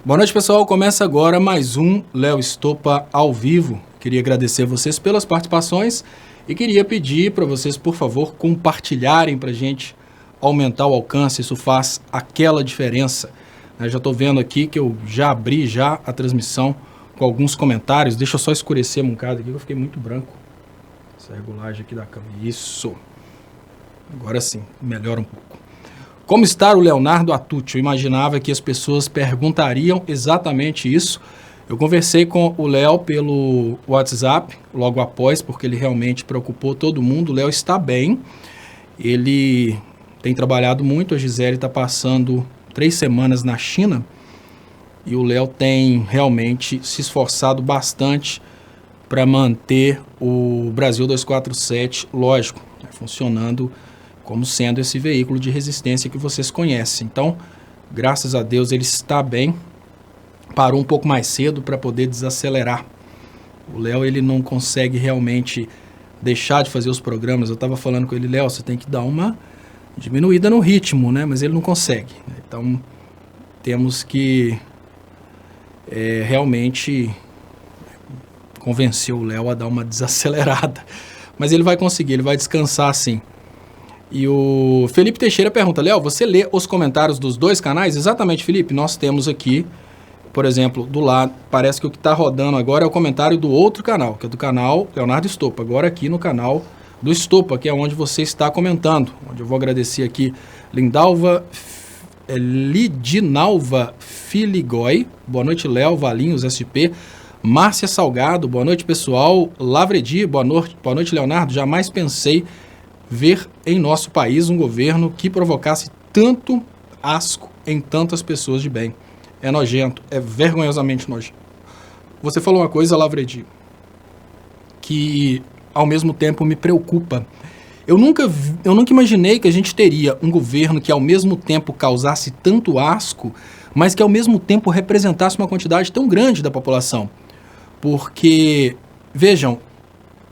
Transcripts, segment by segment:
Boa noite, pessoal. Começa agora mais um Léo Estopa ao vivo. Queria agradecer vocês pelas participações e queria pedir para vocês, por favor, compartilharem para a gente aumentar o alcance. Isso faz aquela diferença. Eu já estou vendo aqui que eu já abri a transmissão com alguns comentários. Deixa eu só escurecer um bocado aqui, que eu fiquei muito branco. Essa regulagem aqui da câmera. Isso. Agora sim, melhora um pouco. Como está o Leonardo Atucci? Eu imaginava que as pessoas perguntariam exatamente isso. Eu conversei com o Léo pelo WhatsApp, logo após, porque ele realmente preocupou todo mundo. O Léo está bem, ele tem trabalhado muito, a Gisele está passando 3 semanas na China, e o Léo tem realmente se esforçado bastante para manter o Brasil 247, lógico, funcionando como sendo esse veículo de resistência que vocês conhecem. Então, graças a Deus, ele está bem. Parou um pouco mais cedo para poder desacelerar. O Léo, ele não consegue realmente deixar de fazer os programas. Eu estava falando com ele, Léo, você tem que dar uma diminuída no ritmo, né? Mas ele não consegue. Então, temos que realmente convencer o Léo a dar uma desacelerada. Mas ele vai conseguir, ele vai descansar sim. E o Felipe Teixeira pergunta, Léo, você lê os comentários dos 2 canais? Exatamente, Felipe, nós temos aqui, por exemplo, do lado, parece que o que está rodando agora é o comentário do outro canal, que é do canal Leonardo Estopa, agora aqui no canal do Estopa, que é onde você está comentando, onde eu vou agradecer aqui Lidinalva Filigói, boa noite Léo, Valinhos, SP, Márcia Salgado, boa noite pessoal, Lavredi, boa noite Leonardo, jamais pensei ver em nosso país um governo que provocasse tanto asco em tantas pessoas de bem. É nojento, é vergonhosamente nojento. Você falou uma coisa, Lavredi, que ao mesmo tempo me preocupa. Eu nunca imaginei que a gente teria um governo que ao mesmo tempo causasse tanto asco, mas que ao mesmo tempo representasse uma quantidade tão grande da população. Porque, vejam,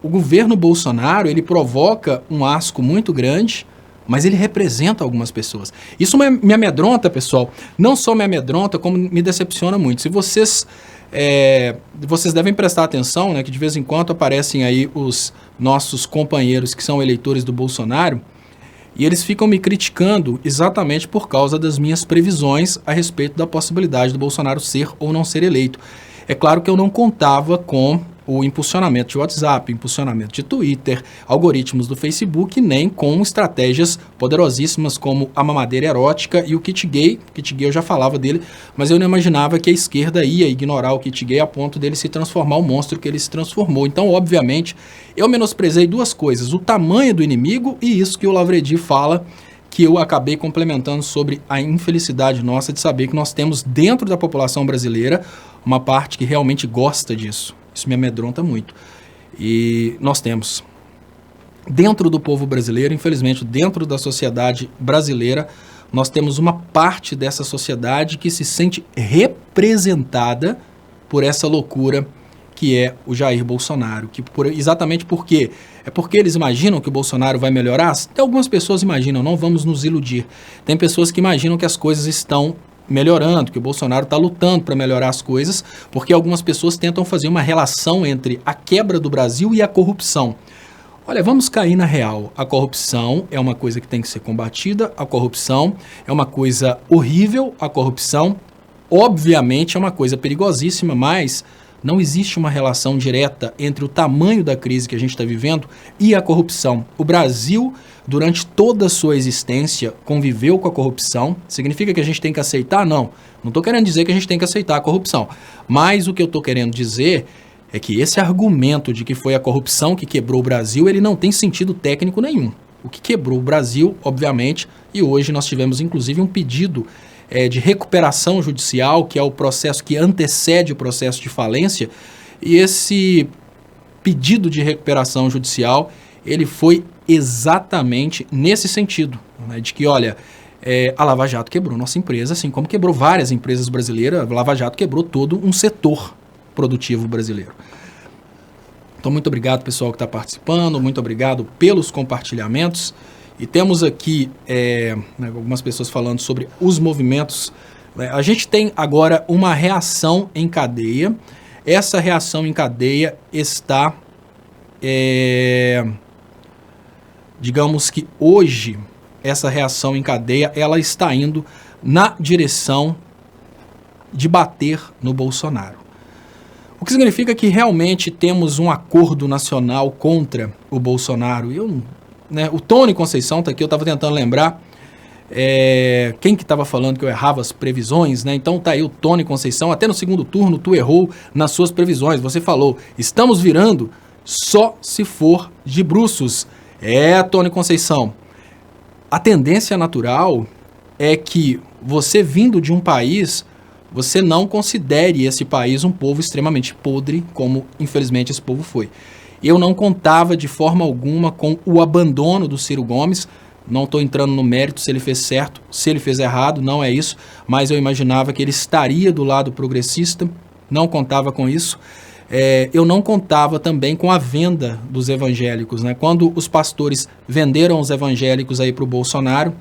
o governo Bolsonaro, ele provoca um asco muito grande, mas ele representa algumas pessoas. Isso me amedronta, pessoal. Não só me amedronta, como me decepciona muito. Se vocês devem prestar atenção, né, que de vez em quando aparecem aí os nossos companheiros que são eleitores do Bolsonaro, e eles ficam me criticando exatamente por causa das minhas previsões a respeito da possibilidade do Bolsonaro ser ou não ser eleito. É claro que eu não contava com o impulsionamento de WhatsApp, impulsionamento de Twitter, algoritmos do Facebook, nem com estratégias poderosíssimas como a mamadeira erótica e o kit gay. O kit gay eu já falava dele, mas eu não imaginava que a esquerda ia ignorar o kit gay a ponto dele se transformar o monstro que ele se transformou. Então, obviamente, eu menosprezei 2 coisas, o tamanho do inimigo e isso que o Lavredi fala, que eu acabei complementando sobre a infelicidade nossa de saber que nós temos dentro da população brasileira uma parte que realmente gosta disso. Isso me amedronta muito. E nós temos, dentro do povo brasileiro, infelizmente, dentro da sociedade brasileira, nós temos uma parte dessa sociedade que se sente representada por essa loucura que é o Jair Bolsonaro. Exatamente por quê? É porque eles imaginam que o Bolsonaro vai melhorar? Até algumas pessoas imaginam, não vamos nos iludir. Tem pessoas que imaginam que as coisas estão melhorando, que o Bolsonaro está lutando para melhorar as coisas, porque algumas pessoas tentam fazer uma relação entre a quebra do Brasil e a corrupção. Olha, vamos cair na real. A corrupção é uma coisa que tem que ser combatida, a corrupção é uma coisa horrível, a corrupção, obviamente, é uma coisa perigosíssima, mas não existe uma relação direta entre o tamanho da crise que a gente está vivendo e a corrupção. O Brasil, durante toda a sua existência, conviveu com a corrupção. Significa que a gente tem que aceitar? Não. Não estou querendo dizer que a gente tem que aceitar a corrupção. Mas o que eu estou querendo dizer é que esse argumento de que foi a corrupção que quebrou o Brasil, ele não tem sentido técnico nenhum. O que quebrou o Brasil, obviamente, e hoje nós tivemos inclusive um pedido de recuperação judicial, que é o processo que antecede o processo de falência, e esse pedido de recuperação judicial, ele foi exatamente nesse sentido, né, de que, olha, a Lava Jato quebrou nossa empresa, assim como quebrou várias empresas brasileiras, a Lava Jato quebrou todo um setor produtivo brasileiro. Então, muito obrigado, pessoal, que está participando, muito obrigado pelos compartilhamentos. E temos aqui algumas pessoas falando sobre os movimentos A gente tem agora uma reação em cadeia. Essa reação em cadeia está, digamos que hoje, essa reação em cadeia, ela está indo na direção de bater no Bolsonaro. O que significa que realmente temos um acordo nacional contra o Bolsonaro. O Tony Conceição está aqui, eu estava tentando lembrar quem que estava falando que eu errava as previsões, né? Então tá aí o Tony Conceição, até no segundo turno tu errou nas suas previsões, você falou, estamos virando só se for de bruços. Tony Conceição, a tendência natural é que você vindo de um país, você não considere esse país um povo extremamente podre, como infelizmente esse povo foi. Eu não contava de forma alguma com o abandono do Ciro Gomes, não estou entrando no mérito se ele fez certo, se ele fez errado, não é isso, mas eu imaginava que ele estaria do lado progressista, não contava com isso. Eu não contava também com a venda dos evangélicos, né? Quando os pastores venderam os evangélicos aí para o Bolsonaro,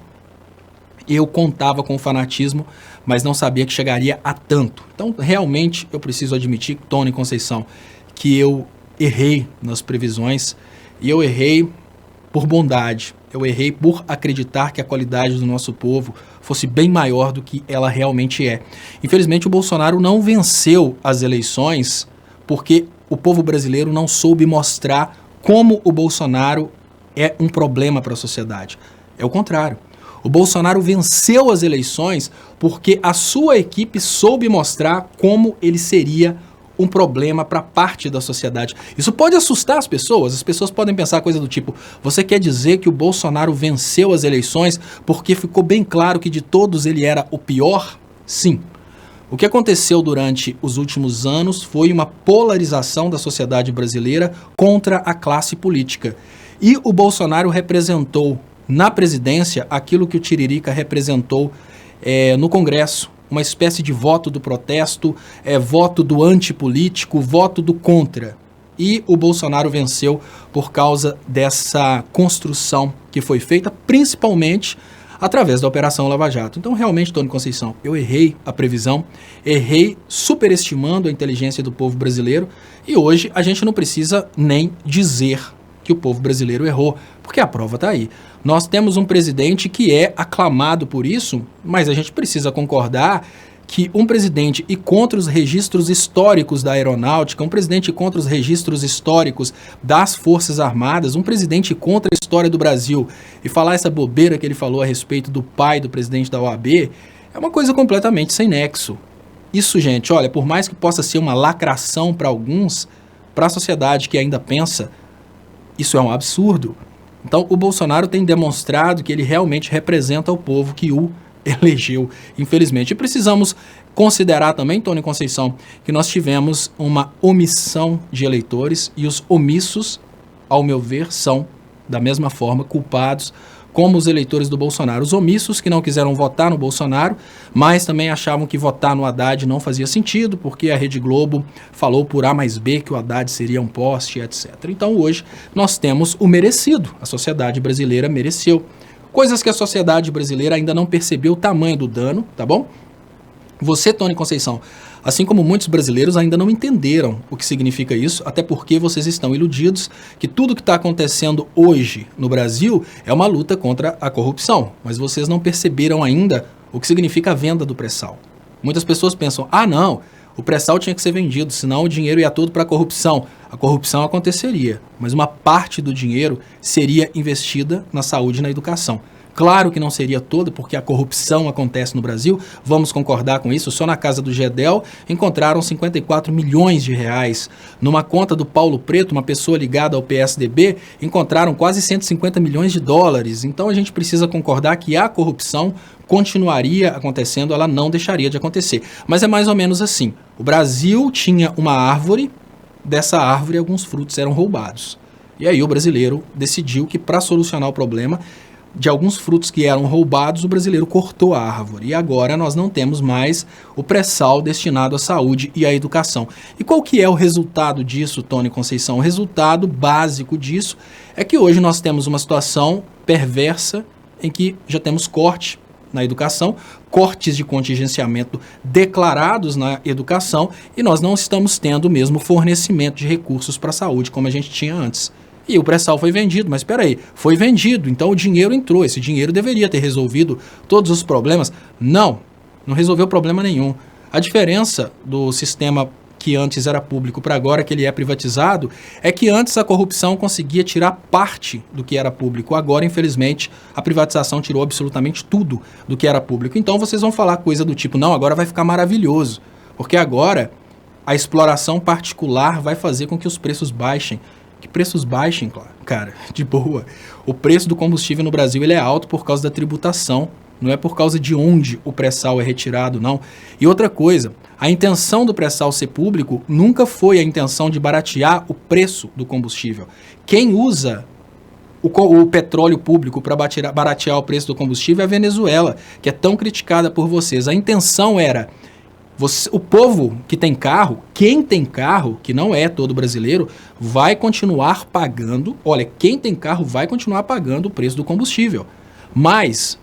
eu contava com o fanatismo, mas não sabia que chegaria a tanto. Então, realmente, eu preciso admitir, Tony Conceição, que eu errei nas previsões, e eu errei por bondade, eu errei por acreditar que a qualidade do nosso povo fosse bem maior do que ela realmente é. Infelizmente, o Bolsonaro não venceu as eleições porque o povo brasileiro não soube mostrar como o Bolsonaro é um problema para a sociedade. É o contrário. O Bolsonaro venceu as eleições porque a sua equipe soube mostrar como ele seria um problema para parte da sociedade. Isso pode assustar as pessoas podem pensar coisa do tipo, você quer dizer que o Bolsonaro venceu as eleições porque ficou bem claro que de todos ele era o pior? Sim. O que aconteceu durante os últimos anos foi uma polarização da sociedade brasileira contra a classe política. E o Bolsonaro representou na presidência aquilo que o Tiririca representou no Congresso, uma espécie de voto do protesto, voto do antipolítico, voto do contra. E o Bolsonaro venceu por causa dessa construção que foi feita, principalmente através da Operação Lava Jato. Então, realmente, Tony Conceição, eu errei a previsão, errei superestimando a inteligência do povo brasileiro, e hoje a gente não precisa nem dizer que o povo brasileiro errou, porque a prova está aí. Nós temos um presidente que é aclamado por isso, mas a gente precisa concordar que um presidente ir contra os registros históricos da aeronáutica, um presidente ir contra os registros históricos das Forças Armadas, um presidente ir contra a história do Brasil e falar essa bobeira que ele falou a respeito do pai do presidente da OAB, é uma coisa completamente sem nexo. Isso, gente, olha, por mais que possa ser uma lacração para alguns, para a sociedade que ainda pensa, isso é um absurdo. Então, o Bolsonaro tem demonstrado que ele realmente representa o povo que o elegeu, infelizmente. E precisamos considerar também, Tony Conceição, que nós tivemos uma omissão de eleitores e os omissos, ao meu ver, são, da mesma forma, culpados como os eleitores do Bolsonaro. Os omissos que não quiseram votar no Bolsonaro, mas também achavam que votar no Haddad não fazia sentido, porque a Rede Globo falou por A mais B que o Haddad seria um poste, etc. Então hoje nós temos o merecido, a sociedade brasileira mereceu. Coisas que a sociedade brasileira ainda não percebeu o tamanho do dano, tá bom? Você, Tony Conceição, assim como muitos brasileiros ainda não entenderam o que significa isso, até porque vocês estão iludidos que tudo que está acontecendo hoje no Brasil é uma luta contra a corrupção, mas vocês não perceberam ainda o que significa a venda do pré-sal. Muitas pessoas pensam, não, o pré-sal tinha que ser vendido, senão o dinheiro ia todo para a corrupção. A corrupção aconteceria, mas uma parte do dinheiro seria investida na saúde e na educação. Claro que não seria toda, porque a corrupção acontece no Brasil, vamos concordar com isso. Só na casa do Gedel encontraram 54 milhões de reais. Numa conta do Paulo Preto, uma pessoa ligada ao PSDB, encontraram quase 150 milhões de dólares. Então a gente precisa concordar que a corrupção continuaria acontecendo, ela não deixaria de acontecer. Mas é mais ou menos assim. O Brasil tinha uma árvore, dessa árvore alguns frutos eram roubados. E aí o brasileiro decidiu que para solucionar o problema de alguns frutos que eram roubados, o brasileiro cortou a árvore. E agora nós não temos mais o pré-sal destinado à saúde e à educação. E qual que é o resultado disso, Tony Conceição? O resultado básico disso é que hoje nós temos uma situação perversa em que já temos corte na educação, cortes de contingenciamento declarados na educação, e nós não estamos tendo o mesmo fornecimento de recursos para a saúde como a gente tinha antes. E o pré-sal foi vendido, mas espera aí, foi vendido, então o dinheiro entrou, esse dinheiro deveria ter resolvido todos os problemas. Não resolveu problema nenhum. A diferença do sistema que antes era público para agora que ele é privatizado é que antes a corrupção conseguia tirar parte do que era público. Agora, infelizmente, a privatização tirou absolutamente tudo do que era público. Então vocês vão falar coisa do tipo, não, agora vai ficar maravilhoso, porque agora a exploração particular vai fazer com que os preços baixem. Que preços baixem, cara, de boa. O preço do combustível no Brasil ele é alto por causa da tributação, não é por causa de onde o pré-sal é retirado, não. E outra coisa, a intenção do pré-sal ser público nunca foi a intenção de baratear o preço do combustível. Quem usa o petróleo público para baratear o preço do combustível é a Venezuela, que é tão criticada por vocês. A intenção era... o povo que tem carro, quem tem carro, que não é todo brasileiro, vai continuar pagando, olha, quem tem carro vai continuar pagando o preço do combustível. Mas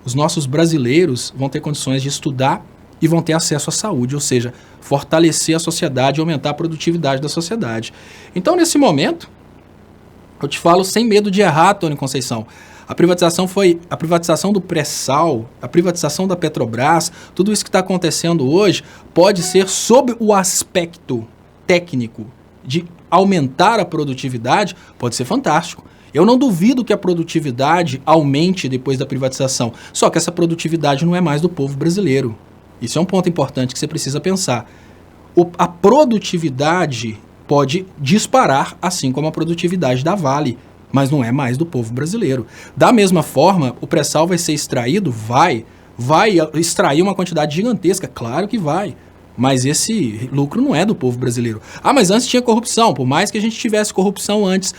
os nossos brasileiros vão ter condições de estudar e vão ter acesso à saúde, ou seja, fortalecer a sociedade e aumentar a produtividade da sociedade. Então, nesse momento, eu te falo sem medo de errar, Tony Conceição. A privatização do pré-sal, a privatização da Petrobras, tudo isso que está acontecendo hoje pode ser sob o aspecto técnico de aumentar a produtividade, pode ser fantástico. Eu não duvido que a produtividade aumente depois da privatização, só que essa produtividade não é mais do povo brasileiro. Isso é um ponto importante que você precisa pensar. A produtividade pode disparar, assim como a produtividade da Vale, mas não é mais do povo brasileiro. Da mesma forma, o pré-sal vai ser extraído? Vai extrair uma quantidade gigantesca? Claro que vai. Mas esse lucro não é do povo brasileiro. Ah, mas antes tinha corrupção. Por mais que a gente tivesse corrupção antes,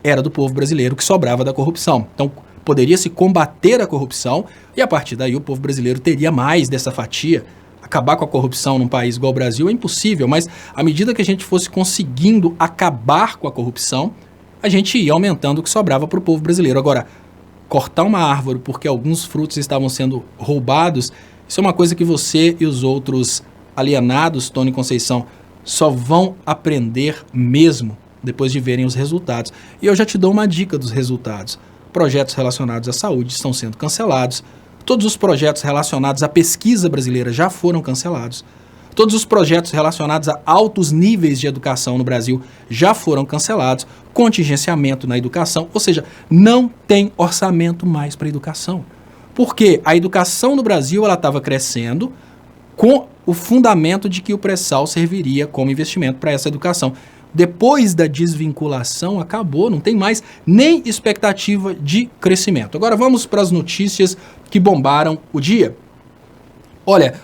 era do povo brasileiro que sobrava da corrupção. Então, poderia-se combater a corrupção e, a partir daí, o povo brasileiro teria mais dessa fatia. Acabar com a corrupção num país igual ao Brasil é impossível, mas à medida que a gente fosse conseguindo acabar com a corrupção, a gente ia aumentando o que sobrava para o povo brasileiro. Agora, cortar uma árvore porque alguns frutos estavam sendo roubados, isso é uma coisa que você e os outros alienados, Tony Conceição, só vão aprender mesmo depois de verem os resultados. E eu já te dou uma dica dos resultados. Projetos relacionados à saúde estão sendo cancelados. Todos os projetos relacionados à pesquisa brasileira já foram cancelados. Todos os projetos relacionados a altos níveis de educação no Brasil já foram cancelados. Contingenciamento na educação, ou seja, não tem orçamento mais para a educação. Porque a educação no Brasil ela estava crescendo com o fundamento de que o pré-sal serviria como investimento para essa educação. Depois da desvinculação, acabou, não tem mais nem expectativa de crescimento. Agora vamos para as notícias que bombaram o dia. Olha,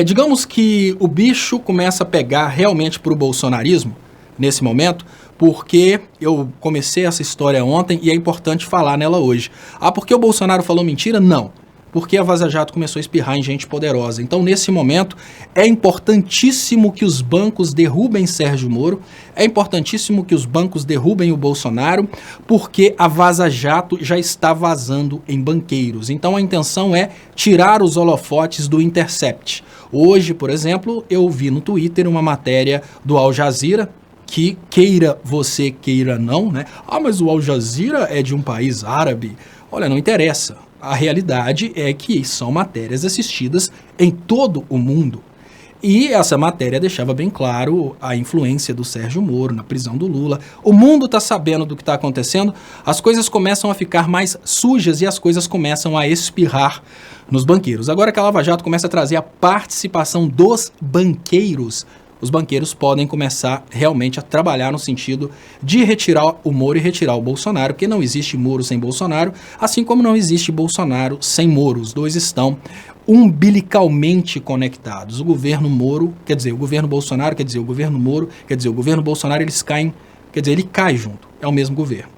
digamos que o bicho começa a pegar realmente para o bolsonarismo nesse momento, porque eu comecei essa história ontem e é importante falar nela hoje. Ah, porque o Bolsonaro falou mentira? Não. Porque a Vaza Jato começou a espirrar em gente poderosa. Então, nesse momento, é importantíssimo que os bancos derrubem Sérgio Moro, é importantíssimo que os bancos derrubem o Bolsonaro, porque a Vaza Jato já está vazando em banqueiros. Então, a intenção é tirar os holofotes do Intercept. Hoje, por exemplo, eu vi no Twitter uma matéria do Al Jazeera, que queira você, queira não, né? Ah, mas o Al Jazeera é de um país árabe. Olha, não interessa. A realidade é que são matérias assistidas em todo o mundo. E essa matéria deixava bem claro a influência do Sérgio Moro na prisão do Lula. O mundo está sabendo do que está acontecendo, as coisas começam a ficar mais sujas e as coisas começam a espirrar nos banqueiros. Agora que a Lava Jato começa a trazer a participação dos banqueiros, os banqueiros podem começar realmente a trabalhar no sentido de retirar o Moro e retirar o Bolsonaro, porque não existe Moro sem Bolsonaro, assim como não existe Bolsonaro sem Moro. Os dois estão umbilicalmente conectados. O governo Moro, quer dizer, o governo Bolsonaro, quer dizer, o governo Moro, quer dizer, o governo Bolsonaro, eles caem, quer dizer, ele cai junto, é o mesmo governo.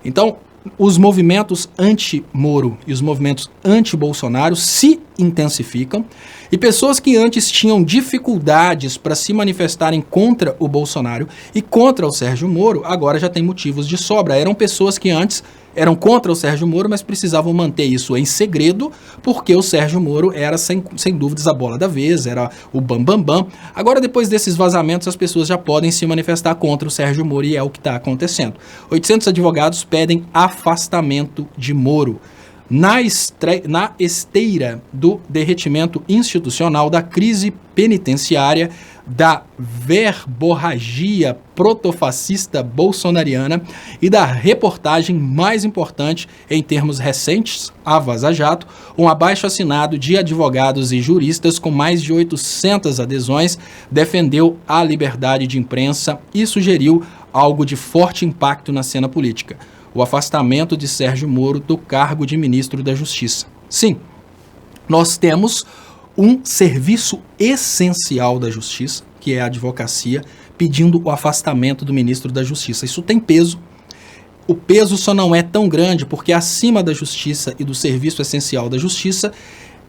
Então, os movimentos anti-Moro e os movimentos anti-Bolsonaro se intensificam E pessoas que antes tinham dificuldades para se manifestarem contra o Bolsonaro e contra o Sérgio Moro, agora já têm motivos de sobra. Eram pessoas que antes eram contra o Sérgio Moro, mas precisavam manter isso em segredo, porque o Sérgio Moro era, sem dúvidas, a bola da vez, era o bambambam. Agora, depois desses vazamentos, as pessoas já podem se manifestar contra o Sérgio Moro e é o que está acontecendo. 800 advogados pedem afastamento de Moro. Na esteira do derretimento institucional, da crise penitenciária, da verborragia protofascista bolsonariana e da reportagem mais importante em termos recentes, a Vaza Jato, um abaixo-assinado de advogados e juristas com mais de 800 adesões defendeu a liberdade de imprensa e sugeriu algo de forte impacto na cena política: o afastamento de Sérgio Moro do cargo de ministro da Justiça. Sim, nós temos um serviço essencial da Justiça, que é a advocacia, pedindo o afastamento do ministro da Justiça. Isso tem peso. O peso só não é tão grande porque acima da Justiça e do serviço essencial da Justiça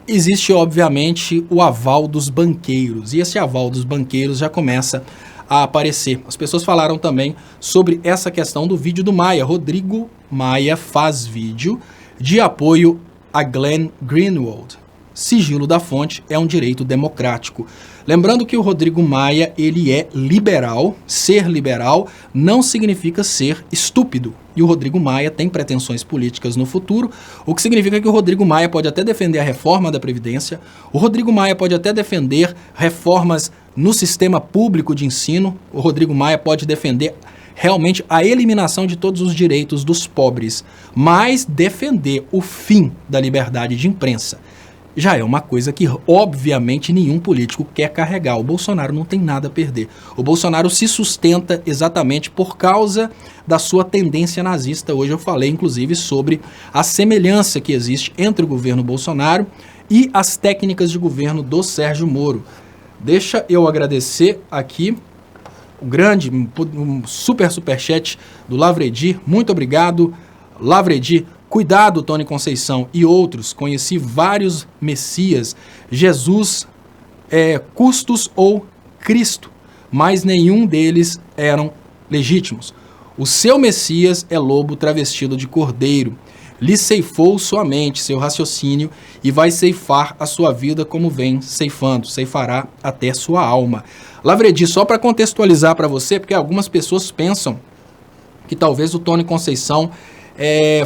existe, obviamente, o aval dos banqueiros. E esse aval dos banqueiros já começa a aparecer. As pessoas falaram também sobre essa questão do vídeo do Maia. Rodrigo Maia faz vídeo de apoio a Glenn Greenwald. Sigilo da fonte é um direito democrático. Lembrando que o Rodrigo Maia, ele é liberal. Ser liberal não significa ser estúpido. E o Rodrigo Maia tem pretensões políticas no futuro, o que significa que o Rodrigo Maia pode até defender a reforma da Previdência, o Rodrigo Maia pode até defender reformas no sistema público de ensino, o Rodrigo Maia pode defender realmente a eliminação de todos os direitos dos pobres, mas defender o fim da liberdade de imprensa já é uma coisa que, obviamente, nenhum político quer carregar. O Bolsonaro não tem nada a perder. O Bolsonaro se sustenta exatamente por causa da sua tendência nazista. Hoje eu falei, inclusive, sobre a semelhança que existe entre o governo Bolsonaro e as técnicas de governo do Sérgio Moro. Deixa eu agradecer aqui o grande, um superchat do Lavredi. Muito obrigado, Lavredi. Cuidado, Tony Conceição e outros, conheci vários Messias, Jesus, Custos ou Cristo, mas nenhum deles eram legítimos. O seu Messias é lobo travestido de cordeiro, lhe ceifou sua mente, seu raciocínio, e vai ceifar a sua vida como vem ceifando, ceifará até sua alma. Lavredi, só para contextualizar para você, porque algumas pessoas pensam que talvez o Tony Conceição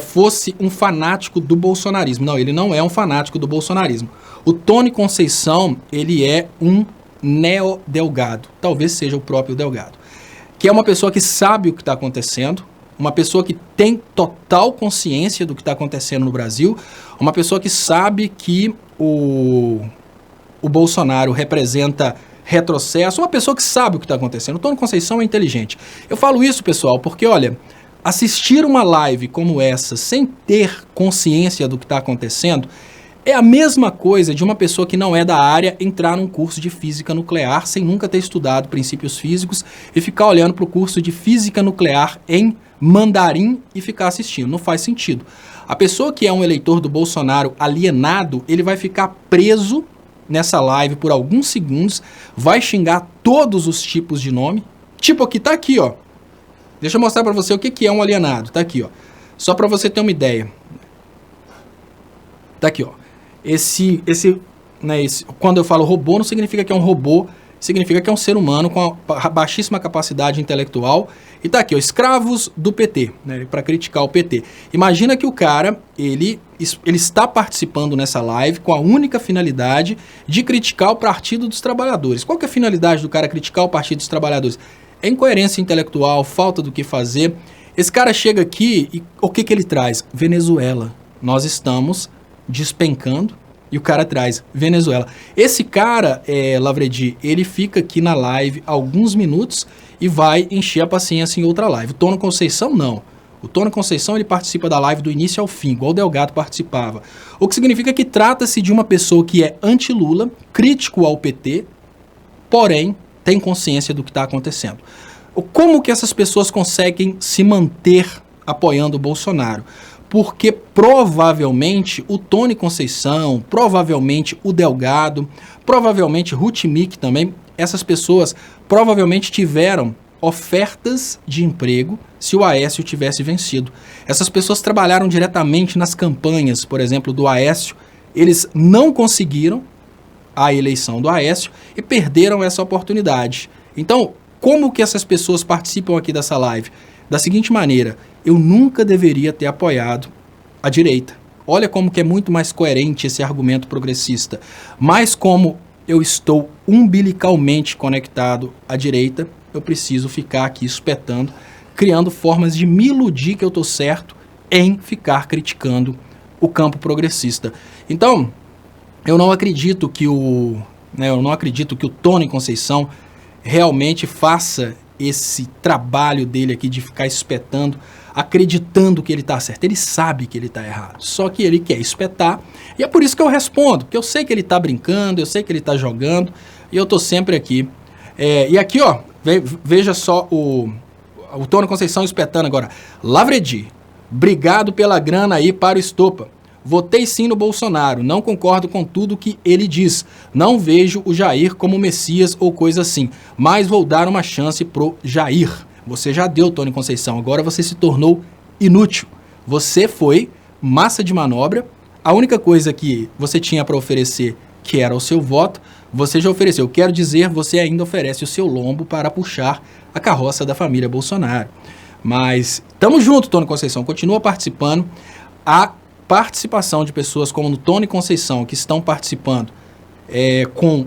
fosse um fanático do bolsonarismo. Não, ele não é um fanático do bolsonarismo. O Tony Conceição, ele é um neo-Delgado, talvez seja o próprio Delgado, que é uma pessoa que sabe o que está acontecendo, uma pessoa que tem total consciência do que está acontecendo no Brasil, uma pessoa que sabe que o Bolsonaro representa retrocesso, uma pessoa que sabe o que está acontecendo. O Tony Conceição é inteligente. Eu falo isso, pessoal, porque, olha, assistir uma live como essa sem ter consciência do que está acontecendo é a mesma coisa de uma pessoa que não é da área entrar num curso de física nuclear sem nunca ter estudado princípios físicos e ficar olhando para o curso de física nuclear em mandarim e ficar assistindo. Não faz sentido. A pessoa que é um eleitor do Bolsonaro alienado, ele vai ficar preso nessa live por alguns segundos, vai xingar todos os tipos de nome. Tipo aqui, tá aqui, ó. Deixa eu mostrar para você o que é um alienado. Tá aqui, ó. Só para você ter uma ideia. Tá aqui, ó. Quando eu falo robô, não significa que é um robô, significa que é um ser humano com a baixíssima capacidade intelectual. E tá aqui, ó, escravos do PT, né, para criticar o PT. Imagina que o cara, ele está participando nessa live com a única finalidade de criticar o Partido dos Trabalhadores. Qual que é a finalidade do cara criticar o Partido dos Trabalhadores? É incoerência intelectual, falta do que fazer. Esse cara chega aqui e o que ele traz? Venezuela. Nós estamos despencando e o cara traz Venezuela. Esse cara, Lavredi, ele fica aqui na live alguns minutos e vai encher a paciência em outra live. O Tony Conceição, não. O Tony Conceição, ele participa da live do início ao fim, igual o Delgado participava. O que significa que trata-se de uma pessoa que é anti-Lula, crítico ao PT, porém tem consciência do que está acontecendo. Como que essas pessoas conseguem se manter apoiando o Bolsonaro? porque provavelmente o Tony Conceição, provavelmente o Delgado, provavelmente Ruth Mick também, essas pessoas provavelmente tiveram ofertas de emprego se o Aécio tivesse vencido. Essas pessoas trabalharam diretamente nas campanhas, por exemplo, do Aécio. Eles não conseguiram a eleição do Aécio e perderam essa oportunidade. Então, como que essas pessoas participam aqui dessa live? Da seguinte maneira: eu nunca deveria ter apoiado a direita. Olha como que é muito mais coerente esse argumento progressista. Mas como eu estou umbilicalmente conectado à direita, eu preciso ficar aqui espetando, criando formas de me iludir que eu estou certo em ficar criticando o campo progressista. Então, eu não acredito que o Tony Conceição realmente faça esse trabalho dele aqui de ficar espetando, acreditando que ele está certo. Ele sabe que ele está errado, só que ele quer espetar, e é por isso que eu respondo, porque eu sei que ele está brincando, eu sei que ele está jogando, e eu estou sempre aqui. E aqui, ó, veja só o Tony Conceição espetando agora. Lavredi, obrigado pela grana aí para o Estopa. Votei sim no Bolsonaro, não concordo com tudo que ele diz. Não vejo o Jair como Messias ou coisa assim, mas vou dar uma chance pro Jair. Você já deu, Tony Conceição, agora você se tornou inútil. Você foi massa de manobra, a única coisa que você tinha para oferecer, que era o seu voto, você já ofereceu. Quero dizer, você ainda oferece o seu lombo para puxar a carroça da família Bolsonaro. Mas tamo junto, Tony Conceição, continua participando. A participação de pessoas como o Tony Conceição, que estão participando com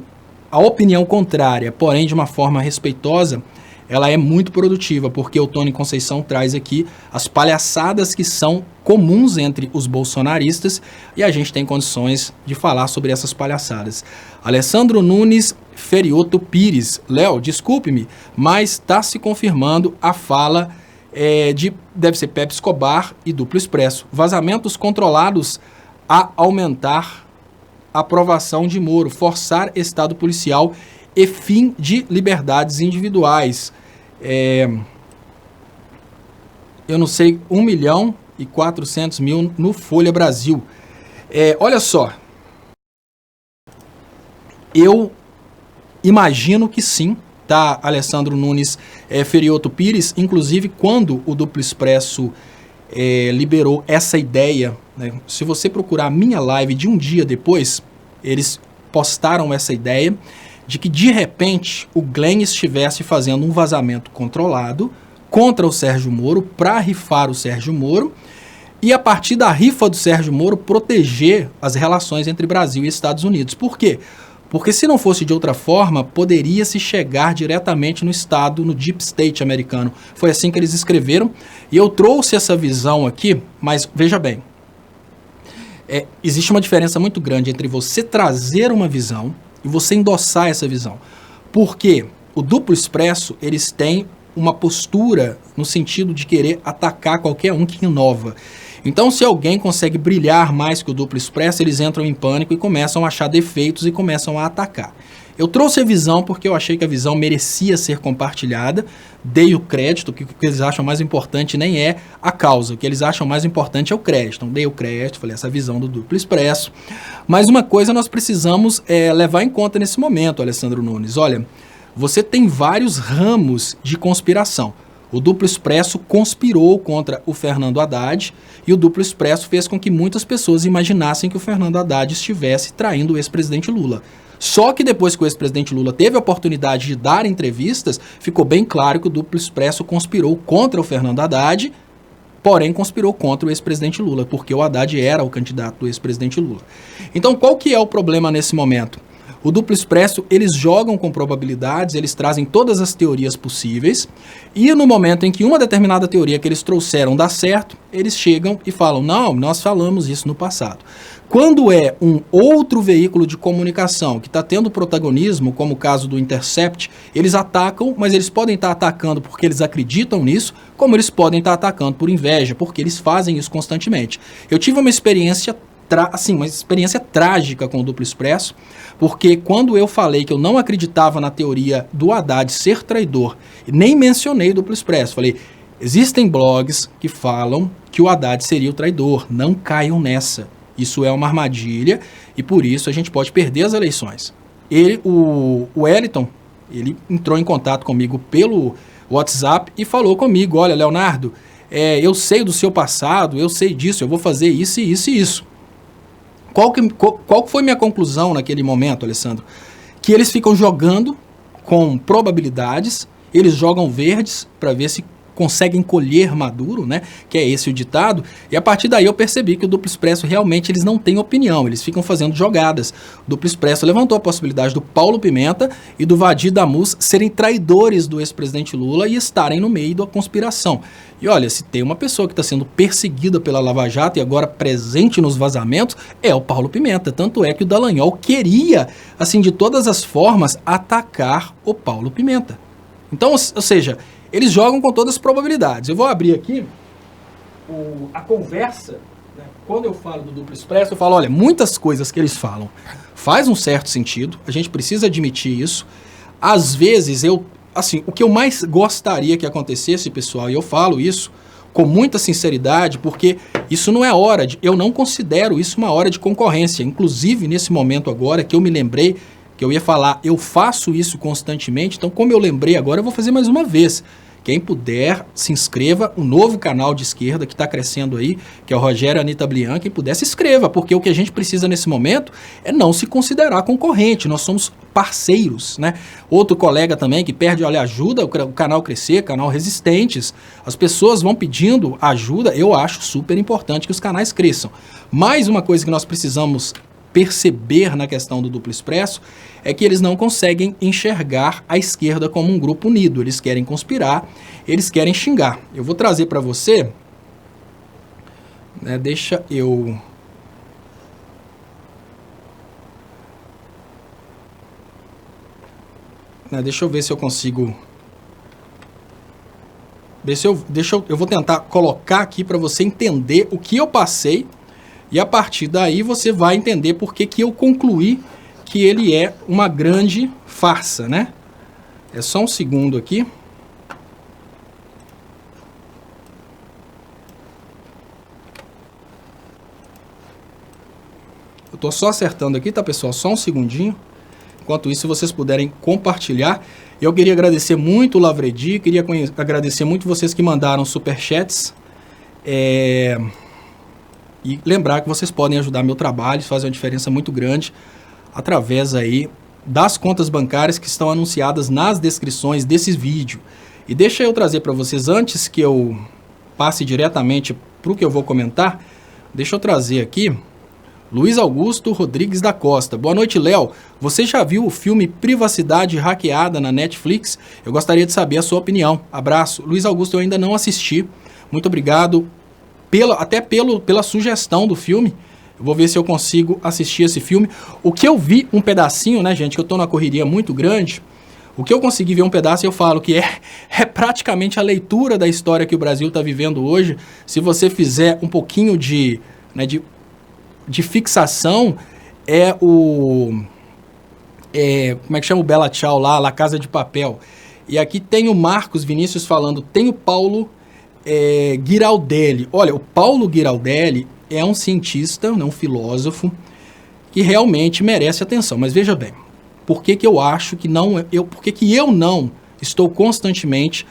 a opinião contrária, porém de uma forma respeitosa, ela é muito produtiva, porque o Tony Conceição traz aqui as palhaçadas que são comuns entre os bolsonaristas e a gente tem condições de falar sobre essas palhaçadas. Alessandro Nunes Ferioto Pires. Léo, desculpe-me, mas está se confirmando a fala deve ser Pepe Escobar e Duplo Expresso. Vazamentos controlados a aumentar a aprovação de Moro, forçar estado policial e fim de liberdades individuais. Eu não sei, 1.400.000 no Folha Brasil. Olha só, eu imagino que sim, tá, Alessandro Nunes Ferioto Pires, inclusive quando o Duplo Expresso liberou essa ideia, né, se você procurar a minha live de um dia depois, eles postaram essa ideia de que de repente o Glenn estivesse fazendo um vazamento controlado contra o Sérgio Moro para rifar o Sérgio Moro e a partir da rifa do Sérgio Moro proteger as relações entre Brasil e Estados Unidos. Por quê? Porque se não fosse de outra forma, poderia-se chegar diretamente no Estado, no Deep State americano. Foi assim que eles escreveram. E eu trouxe essa visão aqui, mas veja bem. Existe uma diferença muito grande entre você trazer uma visão e você endossar essa visão. Porque o Duplo Expresso, eles têm uma postura no sentido de querer atacar qualquer um que inova. Então, se alguém consegue brilhar mais que o Duplo Expresso, eles entram em pânico e começam a achar defeitos e começam a atacar. Eu trouxe a visão porque eu achei que a visão merecia ser compartilhada, dei o crédito, que o que eles acham mais importante nem é a causa, o que eles acham mais importante é o crédito. Então, dei o crédito, falei essa visão do Duplo Expresso. Mas uma coisa nós precisamos levar em conta nesse momento, Alessandro Nunes. Olha, você tem vários ramos de conspiração. O Duplo Expresso conspirou contra o Fernando Haddad e o Duplo Expresso fez com que muitas pessoas imaginassem que o Fernando Haddad estivesse traindo o ex-presidente Lula. Só que depois que o ex-presidente Lula teve a oportunidade de dar entrevistas, ficou bem claro que o Duplo Expresso conspirou contra o Fernando Haddad, porém conspirou contra o ex-presidente Lula, porque o Haddad era o candidato do ex-presidente Lula. Então, qual que é o problema nesse momento? O Duplo Expresso, eles jogam com probabilidades, eles trazem todas as teorias possíveis, e no momento em que uma determinada teoria que eles trouxeram dá certo, eles chegam e falam, não, nós falamos isso no passado. Quando é um outro veículo de comunicação que está tendo protagonismo, como o caso do Intercept, eles atacam, mas eles podem estar atacando porque eles acreditam nisso, como eles podem estar atacando por inveja, porque eles fazem isso constantemente. Eu tive uma experiência trágica com o Duplo Expresso, porque quando eu falei que eu não acreditava na teoria do Haddad ser traidor, nem mencionei o Duplo Expresso, falei, Existem blogs que falam que o Haddad seria o traidor. Não caiam nessa. Isso é uma armadilha e por isso a gente pode perder as eleições. O Wellington, ele entrou em contato comigo pelo WhatsApp e falou comigo, olha, Leonardo, eu sei do seu passado, eu sei disso, eu vou fazer isso e isso e isso. Qual foi minha conclusão naquele momento, Alessandro? Que eles ficam jogando com probabilidades, eles jogam verdes para ver se conseguem colher maduro, né? Que é esse o ditado. E a partir daí eu percebi que o Duplo Expresso realmente eles não têm opinião, eles ficam fazendo jogadas. O Duplo Expresso levantou a possibilidade do Paulo Pimenta e do Vadir Damus serem traidores do ex-presidente Lula e estarem no meio da conspiração. E olha, se tem uma pessoa que está sendo perseguida pela Lava Jato e agora presente nos vazamentos, é o Paulo Pimenta. Tanto é que o Dallagnol queria, assim, de todas as formas, atacar o Paulo Pimenta. Então, ou seja, eles jogam com todas as probabilidades. Eu vou abrir aqui a conversa, né? Quando eu falo do Duplo Expresso, eu falo, olha, muitas coisas que eles falam faz um certo sentido, a gente precisa admitir isso. Às vezes, o que eu mais gostaria que acontecesse, pessoal, e eu falo isso com muita sinceridade, porque isso não é hora eu não considero isso uma hora de concorrência. Inclusive, nesse momento agora que eu me lembrei que eu ia falar, eu faço isso constantemente, então como eu lembrei agora, eu vou fazer mais uma vez. Quem puder, se inscreva, um novo canal de esquerda que está crescendo aí, que é o Rogério Anita Blian, quem puder se inscreva, porque o que a gente precisa nesse momento é não se considerar concorrente, nós somos parceiros, né? Outro colega também que perde, olha, ajuda o canal crescer, canal Resistentes, as pessoas vão pedindo ajuda, eu acho super importante que os canais cresçam. Mais uma coisa que nós precisamos perceber na questão do Duplo Expresso é que eles não conseguem enxergar a esquerda como um grupo unido. Eles querem conspirar, eles querem xingar. Eu vou trazer para você, né, deixa eu ver se eu consigo. Eu vou tentar colocar aqui para você entender o que eu passei. E a partir daí você vai entender por que eu concluí que ele é uma grande farsa, né? É só um segundo aqui. Eu tô só acertando aqui, tá, pessoal? Só um segundinho. Enquanto isso, se vocês puderem compartilhar. Eu queria agradecer muito o Lavredi, queria agradecer muito vocês que mandaram superchats. E lembrar que vocês podem ajudar meu trabalho, isso faz uma diferença muito grande, através aí das contas bancárias que estão anunciadas nas descrições desse vídeo. E deixa eu trazer para vocês, antes que eu passe diretamente para o que eu vou comentar, deixa eu trazer aqui Luiz Augusto Rodrigues da Costa. Boa noite, Léo. Você já viu o filme Privacidade Hackeada na Netflix? Eu gostaria de saber a sua opinião. Abraço. Luiz Augusto, eu ainda não assisti. Muito obrigado pela sugestão do filme. Eu vou ver se eu consigo assistir esse filme. O que eu vi um pedacinho, né, gente, que eu tô numa correria muito grande, o que eu consegui ver um pedaço, eu falo que é praticamente a leitura da história que o Brasil está vivendo hoje. Se você fizer um pouquinho de fixação, como é que chama o Bela Tchau lá, La Casa de Papel. E aqui tem o Marcos Vinícius falando, tem o Paulo Giraldelli. Olha, o Paulo Giraldelli é um cientista, um filósofo, que realmente merece atenção. Mas veja bem, por que eu acho que por que eu não estou constantemente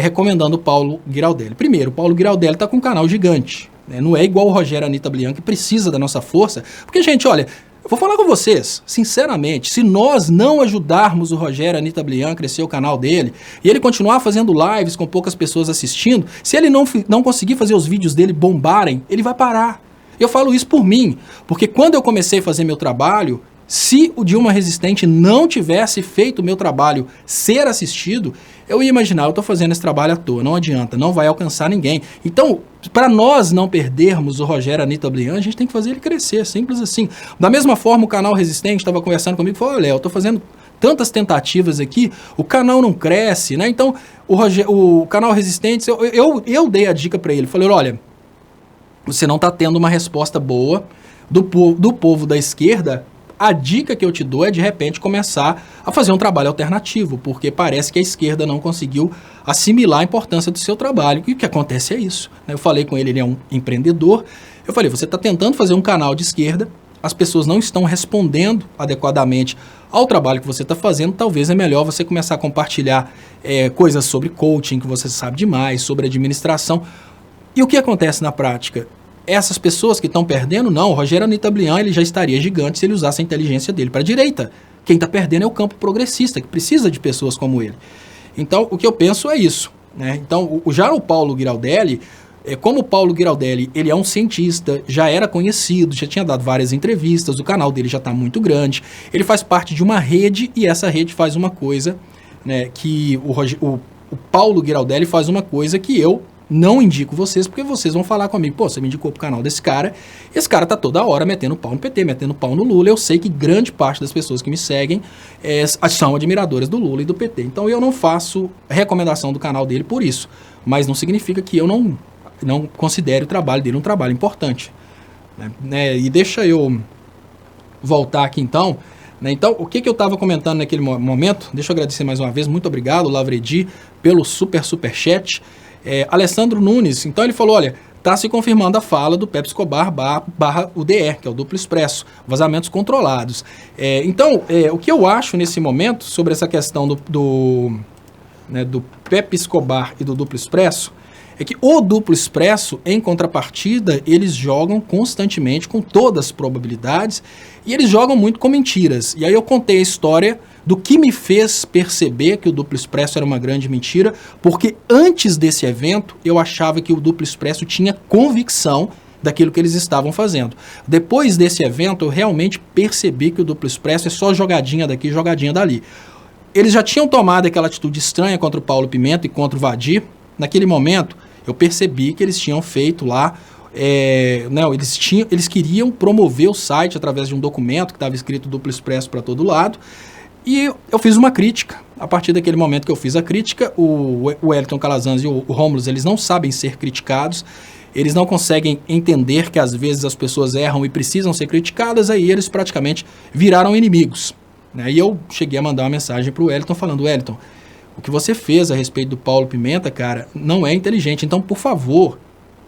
recomendando o Paulo Giraldelli? Primeiro, o Paulo Giraldelli está com um canal gigante, né? Não é igual o Rogério Anita Blian, que precisa da nossa força. Porque, gente, olha, eu vou falar com vocês, sinceramente, se nós não ajudarmos o Rogério Anita Blian a crescer o canal dele, e ele continuar fazendo lives com poucas pessoas assistindo, se ele não conseguir fazer os vídeos dele bombarem, ele vai parar. Eu falo isso por mim, porque quando eu comecei a fazer meu trabalho, se o Dilma Resistente não tivesse feito o meu trabalho ser assistido, eu ia imaginar, eu estou fazendo esse trabalho à toa, não adianta, não vai alcançar ninguém. Então, para nós não perdermos o Rogério Anita Blian, a gente tem que fazer ele crescer, simples assim. Da mesma forma, o canal Resistente estava conversando comigo e falou, olha, Léo, eu estou fazendo tantas tentativas aqui, o canal não cresce, né? Então, o canal Resistente, eu dei a dica para ele, falei, olha, você não está tendo uma resposta boa do povo da esquerda A dica que eu te dou é, de repente, começar a fazer um trabalho alternativo, porque parece que a esquerda não conseguiu assimilar a importância do seu trabalho. E o que acontece é isso, né? Eu falei com ele, ele é um empreendedor. Eu falei, você está tentando fazer um canal de esquerda, as pessoas não estão respondendo adequadamente ao trabalho que você está fazendo, talvez é melhor você começar a compartilhar coisas sobre coaching, que você sabe demais, sobre administração. E o que acontece na prática? Essas pessoas que estão perdendo, não, o Rogério Anitablian, ele já estaria gigante se ele usasse a inteligência dele para a direita. Quem está perdendo é o campo progressista, que precisa de pessoas como ele. Então, o que eu penso é isso, né? Então, já o Paulo Giraldelli, como o Paulo Giraldelli, ele é um cientista, já era conhecido, já tinha dado várias entrevistas, o canal dele já está muito grande, ele faz parte de uma rede e essa rede faz uma coisa, né, que o Paulo Giraldelli faz uma coisa que eu não indico vocês, porque vocês vão falar comigo, pô, você me indicou pro canal desse cara, esse cara tá toda hora metendo pau no PT, metendo pau no Lula. Eu sei que grande parte das pessoas que me seguem são admiradoras do Lula e do PT, então eu não faço recomendação do canal dele por isso, mas não significa que eu não considere o trabalho dele um trabalho importante, né? E deixa eu voltar aqui então, né? Então, o que eu estava comentando naquele momento, deixa eu agradecer mais uma vez, muito obrigado, Lavredi, pelo superchat. Alessandro Nunes, então ele falou, olha, está se confirmando a fala do Pepe Escobar barra UDE, que é o duplo expresso, vazamentos controlados. Então, o que eu acho nesse momento sobre essa questão do Pepe Escobar e do duplo expresso, é que o duplo expresso, em contrapartida, eles jogam constantemente, com todas as probabilidades, e eles jogam muito com mentiras. E aí eu contei a história do que me fez perceber que o duplo expresso era uma grande mentira, porque antes desse evento eu achava que o duplo expresso tinha convicção daquilo que eles estavam fazendo. Depois desse evento eu realmente percebi que o duplo expresso é só jogadinha daqui, jogadinha dali. Eles já tinham tomado aquela atitude estranha contra o Paulo Pimenta e contra o Vadir. Naquele momento eu percebi que eles tinham feito lá, eles queriam promover o site através de um documento que estava escrito duplo expresso para todo lado. E eu fiz uma crítica. A partir daquele momento que eu fiz a crítica, o Wellington Calazans e o Romulus, eles não sabem ser criticados, eles não conseguem entender que às vezes as pessoas erram e precisam ser criticadas, aí eles praticamente viraram inimigos, né? E eu cheguei a mandar uma mensagem para o Wellington falando, Wellington, o que você fez a respeito do Paulo Pimenta, cara, não é inteligente, então, por favor,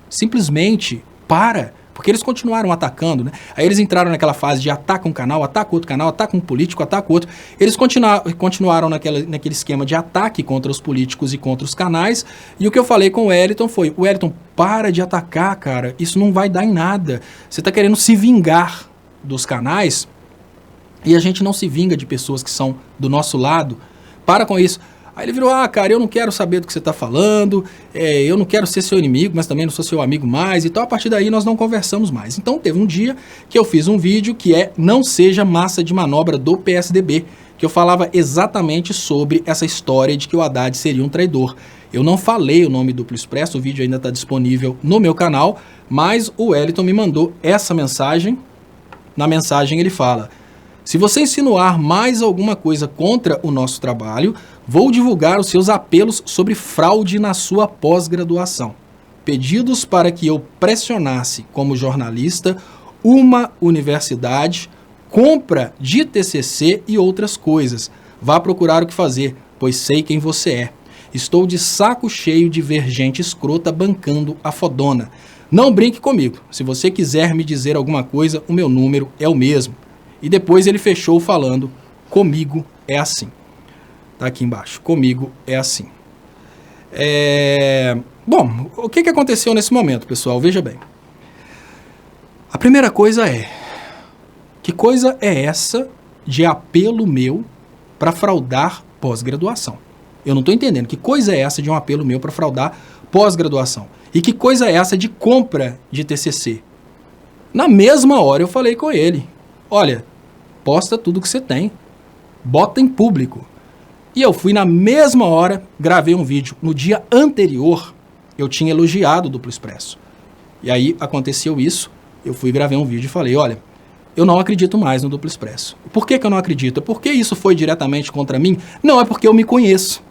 simplesmente para. Porque eles continuaram atacando, né? Aí eles entraram naquela fase de ataca um canal, ataca outro canal, ataca um político, ataca outro. Eles continuaram naquele esquema de ataque contra os políticos e contra os canais. E o que eu falei com o Wellington foi, Wellington, para de atacar, cara. Isso não vai dar em nada. Você está querendo se vingar dos canais e a gente não se vinga de pessoas que são do nosso lado. Para com isso. Aí ele virou, cara, eu não quero saber do que você está falando, eu não quero ser seu inimigo, mas também não sou seu amigo mais, então a partir daí nós não conversamos mais. Então teve um dia que eu fiz um vídeo que não seja massa de manobra do PSDB, que eu falava exatamente sobre essa história de que o Haddad seria um traidor. Eu não falei o nome duplo expresso, o vídeo ainda está disponível no meu canal, mas o Wellington me mandou essa mensagem. Na mensagem ele fala, se você insinuar mais alguma coisa contra o nosso trabalho, vou divulgar os seus apelos sobre fraude na sua pós-graduação. Pedidos para que eu pressionasse como jornalista uma universidade, compra de TCC e outras coisas. Vá procurar o que fazer, pois sei quem você é. Estou de saco cheio de ver gente escrota bancando a fodona. Não brinque comigo. Se você quiser me dizer alguma coisa, o meu número é o mesmo. E depois ele fechou falando, comigo é assim. Tá aqui embaixo, comigo é assim. Bom, o que aconteceu nesse momento, pessoal? Veja bem. A primeira coisa que coisa é essa de apelo meu para fraudar pós-graduação? Eu não estou entendendo. Que coisa é essa de um apelo meu para fraudar pós-graduação? E que coisa é essa de compra de TCC? Na mesma hora eu falei com ele. Olha, posta tudo que você tem. Bota em público. E eu fui na mesma hora, gravei um vídeo. No dia anterior, eu tinha elogiado o duplo expresso. E aí aconteceu isso, eu fui gravei um vídeo e falei, olha, eu não acredito mais no duplo expresso. Por que eu não acredito? Porque isso foi diretamente contra mim? Não, é porque eu me conheço.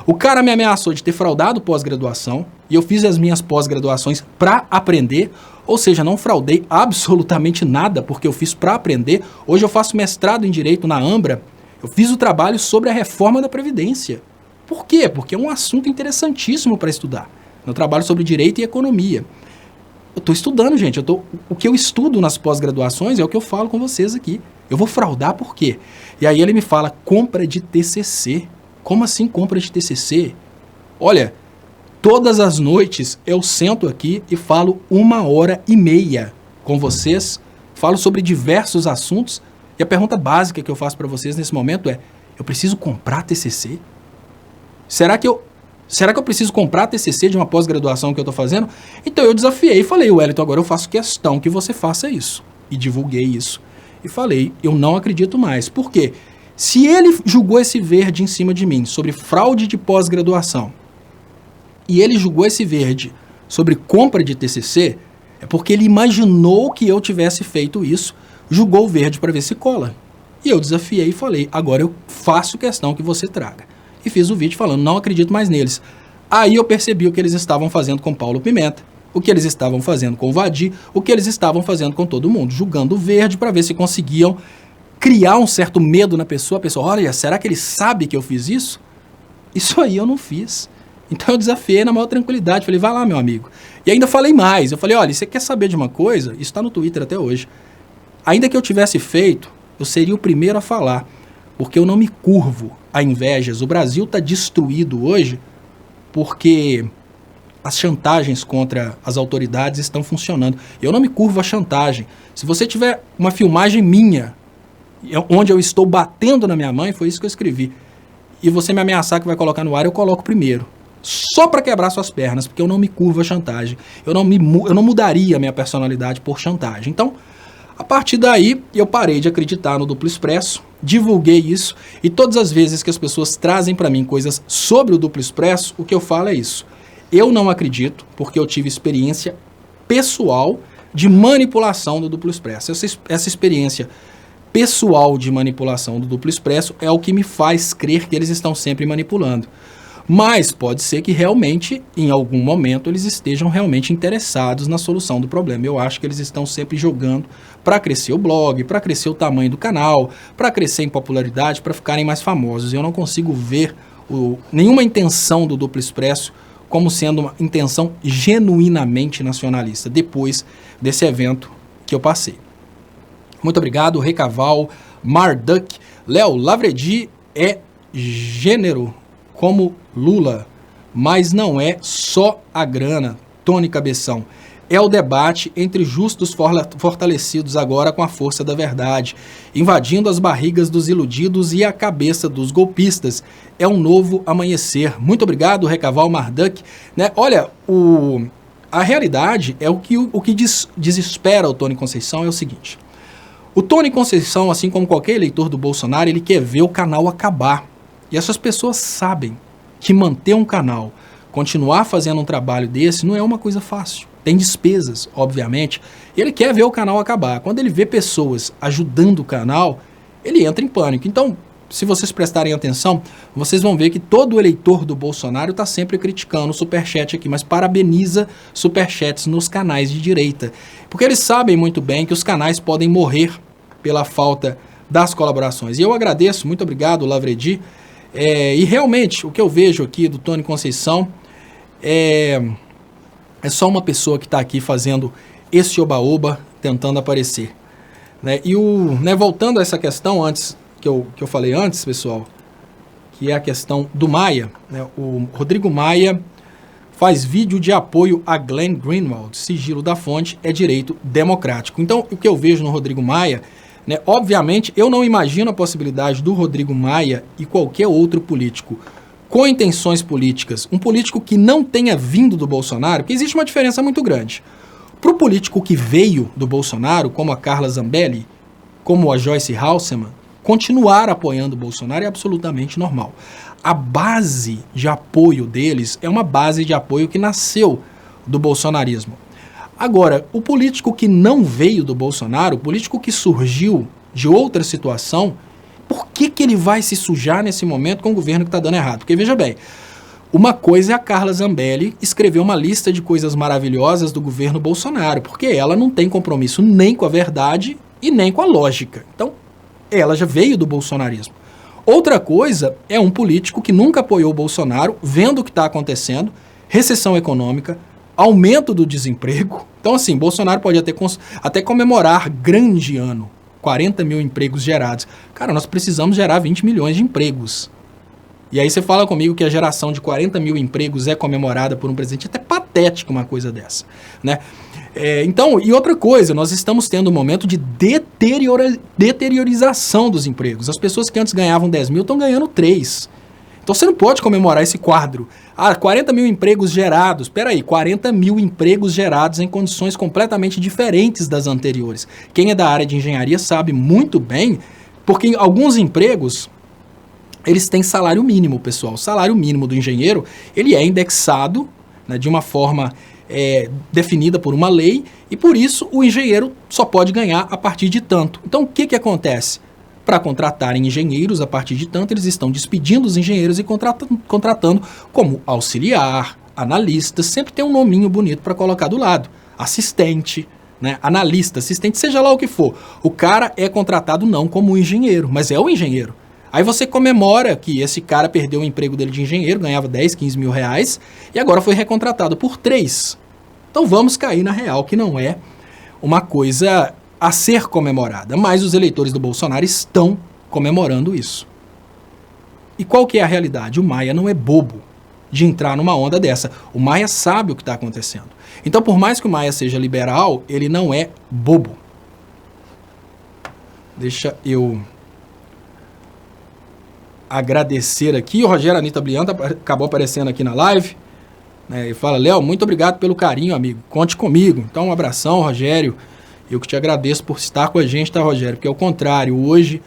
O cara me ameaçou de ter fraudado pós-graduação, e eu fiz as minhas pós-graduações para aprender, ou seja, não fraudei absolutamente nada, porque eu fiz para aprender. Hoje eu faço mestrado em Direito na Ambra, eu fiz o trabalho sobre a reforma da Previdência. Por quê? Porque é um assunto interessantíssimo para estudar. Eu trabalho sobre Direito e Economia. Eu estou estudando, gente. O que eu estudo nas pós-graduações é o que eu falo com vocês aqui. Eu vou fraudar por quê? E aí ele me fala, compra de TCC. Como assim compra de TCC? Olha, todas as noites eu sento aqui e falo 1h30 com vocês, falo sobre diversos assuntos, e a pergunta básica que eu faço para vocês nesse momento é, eu preciso comprar TCC? Será que eu preciso comprar TCC de uma pós-graduação que eu estou fazendo? Então eu desafiei e falei, Wellington, agora eu faço questão que você faça isso. E divulguei isso. E falei, eu não acredito mais. Por quê? Se ele julgou esse verde em cima de mim sobre fraude de pós-graduação, e ele julgou esse verde sobre compra de TCC, é porque ele imaginou que eu tivesse feito isso, julgou o verde para ver se cola. E eu desafiei e falei, agora eu faço questão que você traga. E fiz o vídeo falando, não acredito mais neles. Aí eu percebi o que eles estavam fazendo com Paulo Pimenta, o que eles estavam fazendo com o Vadir, o que eles estavam fazendo com todo mundo, julgando o verde para ver se conseguiam criar um certo medo na pessoa. A pessoa, olha, será que ele sabe que eu fiz isso? Isso aí eu não fiz. Então eu desafiei na maior tranquilidade, falei, vai lá, meu amigo. E ainda falei mais, eu falei, olha, você quer saber de uma coisa? Isso está no Twitter até hoje. Ainda que eu tivesse feito, eu seria o primeiro a falar, porque eu não me curvo a invejas. O Brasil está destruído hoje porque as chantagens contra as autoridades estão funcionando. Eu não me curvo a chantagem. Se você tiver uma filmagem minha, onde eu estou batendo na minha mãe, foi isso que eu escrevi, e você me ameaçar que vai colocar no ar, eu coloco primeiro. Só para quebrar suas pernas, porque eu não me curvo a chantagem. Eu não mudaria a minha personalidade por chantagem. Então, a partir daí, eu parei de acreditar no Duplo Expresso, divulguei isso, e todas as vezes que as pessoas trazem para mim coisas sobre o Duplo Expresso, o que eu falo é isso. Eu não acredito, porque eu tive experiência pessoal de manipulação do Duplo Expresso. Essa experiência pessoal de manipulação do Duplo Expresso é o que me faz crer que eles estão sempre manipulando. Mas pode ser que realmente, em algum momento, eles estejam realmente interessados na solução do problema. Eu acho que eles estão sempre jogando para crescer o blog, para crescer o tamanho do canal, para crescer em popularidade, para ficarem mais famosos. Eu não consigo ver nenhuma intenção do Duplo Expresso como sendo uma intenção genuinamente nacionalista, depois desse evento que eu passei. Muito obrigado, Recaval, Marduk, Léo, Lavredi é gênero como Lula, mas não é só a grana, Tony Cabeção. É o debate entre justos fortalecidos agora com a força da verdade, invadindo as barrigas dos iludidos e a cabeça dos golpistas. É um novo amanhecer. Muito obrigado, Recaval Marduk. Né? Olha, a realidade é o que desespera o Tony Conceição é o seguinte. O Tony Conceição, assim como qualquer eleitor do Bolsonaro, ele quer ver o canal acabar. E essas pessoas sabem que manter um canal, continuar fazendo um trabalho desse, não é uma coisa fácil. Tem despesas, obviamente, e ele quer ver o canal acabar. Quando ele vê pessoas ajudando o canal, ele entra em pânico. Então, se vocês prestarem atenção, vocês vão ver que todo eleitor do Bolsonaro está sempre criticando o Superchat aqui, mas parabeniza Superchats nos canais de direita. Porque eles sabem muito bem que os canais podem morrer pela falta das colaborações. E eu agradeço, muito obrigado, Lavredi. E realmente, o que eu vejo aqui do Tony Conceição é só uma pessoa que está aqui fazendo esse oba-oba, tentando aparecer. Né? E voltando a essa questão antes que eu falei antes, pessoal, que é a questão do Maia, né? O Rodrigo Maia faz vídeo de apoio a Glenn Greenwald, sigilo da fonte é direito democrático. Então, o que eu vejo no Rodrigo Maia, né, obviamente, eu não imagino a possibilidade do Rodrigo Maia e qualquer outro político com intenções políticas, um político que não tenha vindo do Bolsonaro, porque existe uma diferença muito grande. Para o político que veio do Bolsonaro, como a Carla Zambelli, como a Joyce Halseman, continuar apoiando o Bolsonaro é absolutamente normal. A base de apoio deles é uma base de apoio que nasceu do bolsonarismo. Agora, o político que não veio do Bolsonaro, o político que surgiu de outra situação, por que ele vai se sujar nesse momento com o governo que está dando errado? Porque, veja bem, Uma coisa é a Carla Zambelli escrever uma lista de coisas maravilhosas do governo Bolsonaro, porque ela não tem compromisso nem com a verdade e nem com a lógica. Então, ela já veio do bolsonarismo. Outra coisa é um político que nunca apoiou o Bolsonaro, vendo o que está acontecendo, recessão econômica, aumento do desemprego. Então, assim, Bolsonaro pode até comemorar grande ano, 40 mil empregos gerados. Cara, nós precisamos gerar 20 milhões de empregos. E aí você fala comigo que a geração de 40 mil empregos é comemorada por um presidente, até patético uma coisa dessa, né? Então, e outra coisa, nós estamos tendo um momento de deteriorização dos empregos. As pessoas que antes ganhavam 10 mil estão ganhando 3. Então você não pode comemorar esse quadro. 40 mil empregos gerados. Peraí, 40 mil empregos gerados em condições completamente diferentes das anteriores. Quem é da área de engenharia sabe muito bem, porque alguns empregos, eles têm salário mínimo, pessoal. O salário mínimo do engenheiro, ele é indexado, né, de uma forma definida por uma lei, e por isso o engenheiro só pode ganhar a partir de tanto. Então o que acontece? Para contratarem engenheiros a partir de tanto, eles estão despedindo os engenheiros e contratando como auxiliar, analista, sempre tem um nominho bonito para colocar do lado. Assistente, né? Analista, assistente, seja lá o que for. O cara é contratado não como um engenheiro, mas é o engenheiro. Aí você comemora que esse cara perdeu o emprego dele de engenheiro, ganhava 10, 15 mil reais, e agora foi recontratado por 3. Então vamos cair na real, que não é uma coisa a ser comemorada. Mas os eleitores do Bolsonaro estão comemorando isso. E qual que é a realidade? O Maia não é bobo de entrar numa onda dessa. O Maia sabe o que está acontecendo. Então, por mais que o Maia seja liberal, ele não é bobo. Deixa eu agradecer aqui. O Rogério Anitta Blianta acabou aparecendo aqui na live, né, e fala: Léo, muito obrigado pelo carinho, amigo. Conte comigo. Então, um abração, Rogério. Eu que te agradeço por estar com a gente, tá, Rogério? Porque, ao contrário, hoje,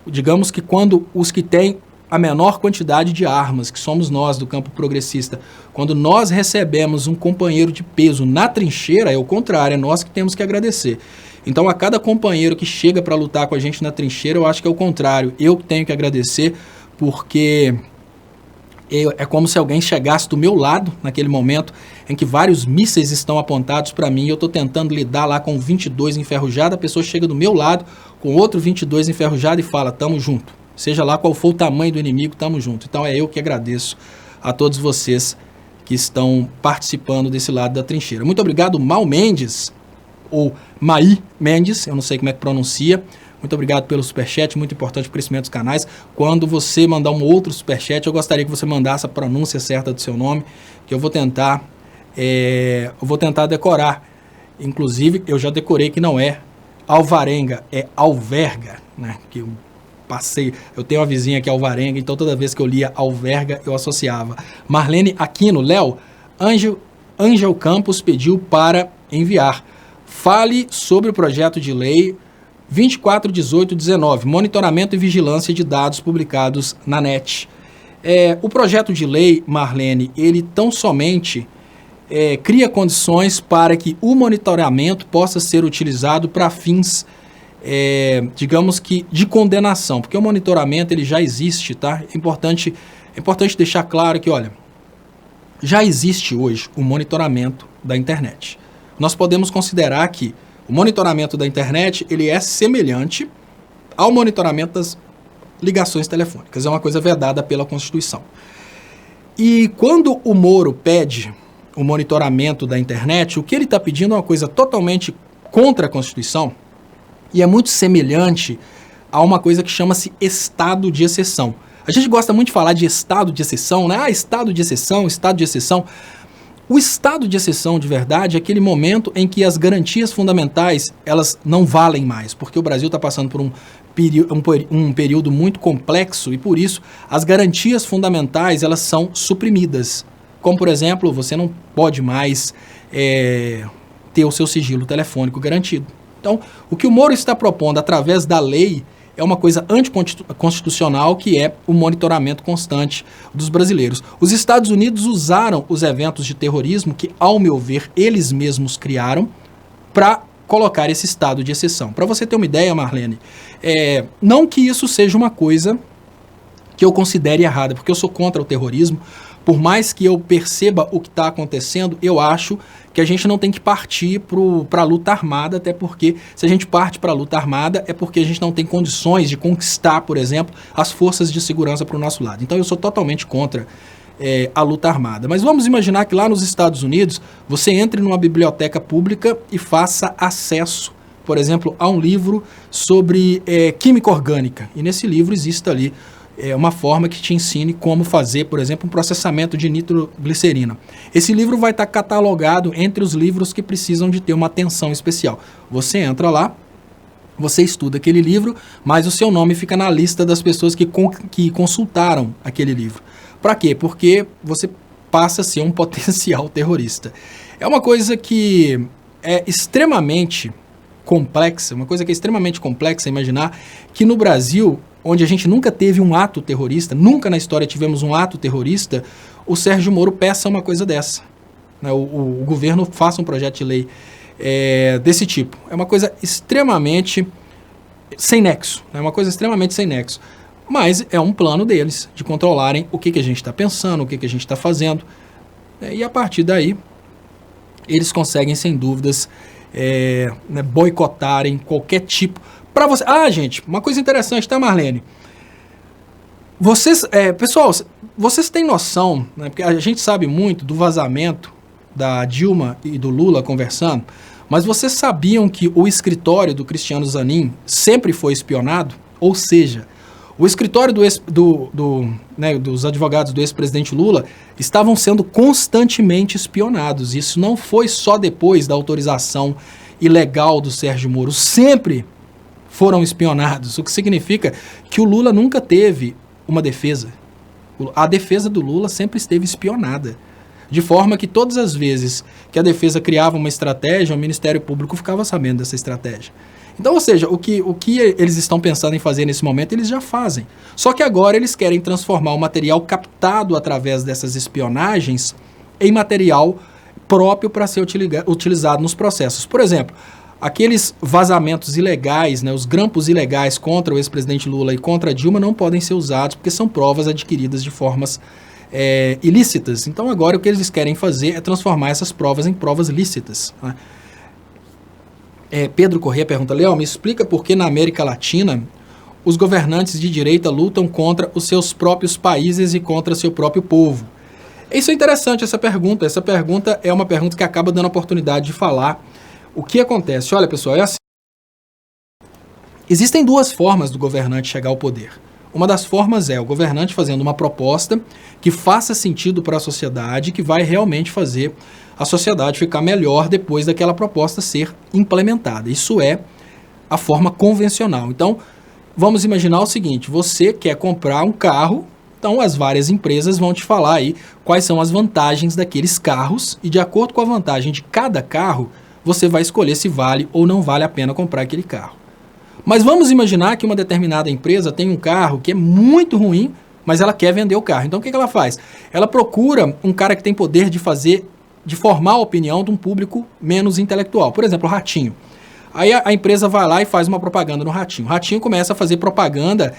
digamos que quando os que têm a menor quantidade de armas, que somos nós do campo progressista, quando nós recebemos um companheiro de peso na trincheira, é o contrário, é nós que temos que agradecer. Então, a cada companheiro que chega para lutar com a gente na trincheira, eu acho que é o contrário. Eu que tenho que agradecer, porque é como se alguém chegasse do meu lado, naquele momento em que vários mísseis estão apontados para mim, e eu estou tentando lidar lá com 22 enferrujado, a pessoa chega do meu lado com outro 22 enferrujado e fala: tamo junto. Seja lá qual for o tamanho do inimigo, tamo junto. Então é eu que agradeço a todos vocês que estão participando desse lado da trincheira. Muito obrigado, Mal Mendes, ou Maí Mendes, eu não sei como é que pronuncia. Muito obrigado pelo superchat, muito importante para o crescimento dos canais. Quando você mandar um outro superchat, eu gostaria que você mandasse a pronúncia certa do seu nome, que eu vou tentar decorar. Inclusive, eu já decorei que não é Alvarenga, é Alverga, né? Que eu tenho uma vizinha que é Alvarenga, então toda vez que eu lia Alverga, eu associava. Marlene Aquino, Léo, Ângel Campos pediu para enviar. Fale sobre o projeto de lei 24.18.19, monitoramento e vigilância de dados publicados na NET. O projeto de lei, Marlene, ele tão somente cria condições para que o monitoramento possa ser utilizado para fins, digamos que, de condenação, porque o monitoramento ele já existe, tá? É importante deixar claro que, olha, já existe hoje o monitoramento da internet. Nós podemos considerar que o monitoramento da internet ele é semelhante ao monitoramento das ligações telefônicas. É uma coisa vedada pela Constituição. E quando o Moro pede o monitoramento da internet, o que ele está pedindo é uma coisa totalmente contra a Constituição e é muito semelhante a uma coisa que chama-se estado de exceção. A gente gosta muito de falar de estado de exceção, né? Estado de exceção, estado de exceção. O estado de exceção, de verdade, é aquele momento em que as garantias fundamentais, elas não valem mais, porque o Brasil está passando por um período muito complexo e, por isso, as garantias fundamentais, elas são suprimidas. Como, por exemplo, você não pode mais ter o seu sigilo telefônico garantido. Então, o que o Moro está propondo através da lei é uma coisa anticonstitucional, que é o monitoramento constante dos brasileiros. Os Estados Unidos usaram os eventos de terrorismo que, ao meu ver, eles mesmos criaram para colocar esse estado de exceção. Para você ter uma ideia, Marlene, não que isso seja uma coisa que eu considere errada, porque eu sou contra o terrorismo. Por mais que eu perceba o que está acontecendo, eu acho que a gente não tem que partir para a luta armada, até porque se a gente parte para a luta armada é porque a gente não tem condições de conquistar, por exemplo, as forças de segurança para o nosso lado. Então eu sou totalmente contra a luta armada. Mas vamos imaginar que lá nos Estados Unidos você entre numa biblioteca pública e faça acesso, por exemplo, a um livro sobre química orgânica. E nesse livro existe ali uma forma que te ensine como fazer, por exemplo, um processamento de nitroglicerina. Esse livro vai estar catalogado entre os livros que precisam de ter uma atenção especial. Você entra lá, você estuda aquele livro, mas o seu nome fica na lista das pessoas que consultaram aquele livro. Para quê? Porque você passa a ser um potencial terrorista. É uma coisa que é extremamente complexa, imaginar que no Brasil, onde a gente nunca teve um ato terrorista, nunca na história tivemos um ato terrorista, o Sérgio Moro peça uma coisa dessa. Né? O governo faça um projeto de lei desse tipo. É uma coisa extremamente sem nexo. É uma coisa extremamente sem nexo. Mas é um plano deles, de controlarem o que a gente está pensando, o que a gente está fazendo. E a partir daí, eles conseguem, sem dúvidas, boicotarem qualquer tipo. Para você. Ah, gente, uma coisa interessante, tá, Marlene? Vocês, pessoal, vocês têm noção, né, porque a gente sabe muito do vazamento da Dilma e do Lula conversando, mas vocês sabiam que o escritório do Cristiano Zanin sempre foi espionado? Ou seja, o escritório dos advogados do ex-presidente Lula estavam sendo constantemente espionados. Isso não foi só depois da autorização ilegal do Sérgio Moro. Sempre foram espionados, o que significa que o Lula nunca teve uma defesa. A defesa do Lula sempre esteve espionada. De forma que todas as vezes que a defesa criava uma estratégia, o Ministério Público ficava sabendo dessa estratégia. Então, ou seja, o que eles estão pensando em fazer nesse momento, eles já fazem. Só que agora eles querem transformar o material captado através dessas espionagens em material próprio para ser utilizado nos processos. Por exemplo, aqueles vazamentos ilegais, né, os grampos ilegais contra o ex-presidente Lula e contra a Dilma não podem ser usados porque são provas adquiridas de formas ilícitas. Então agora o que eles querem fazer é transformar essas provas em provas lícitas. Né? Pedro Corrêa pergunta, Léo, me explica por que na América Latina os governantes de direita lutam contra os seus próprios países e contra seu próprio povo. Isso é interessante, essa pergunta. Essa pergunta é uma pergunta que acaba dando a oportunidade de falar o que acontece. Olha, pessoal, é assim. Existem duas formas do governante chegar ao poder. Uma das formas é o governante fazendo uma proposta que faça sentido para a sociedade, que vai realmente fazer a sociedade ficar melhor depois daquela proposta ser implementada. Isso é a forma convencional. Então, vamos imaginar o seguinte, você quer comprar um carro, então as várias empresas vão te falar aí quais são as vantagens daqueles carros e de acordo com a vantagem de cada carro, você vai escolher se vale ou não vale a pena comprar aquele carro. Mas vamos imaginar que uma determinada empresa tem um carro que é muito ruim, mas ela quer vender o carro. Então o que ela faz? Ela procura um cara que tem poder de formar a opinião de um público menos intelectual. Por exemplo, o Ratinho. Aí a empresa vai lá e faz uma propaganda no Ratinho. O Ratinho começa a fazer propaganda,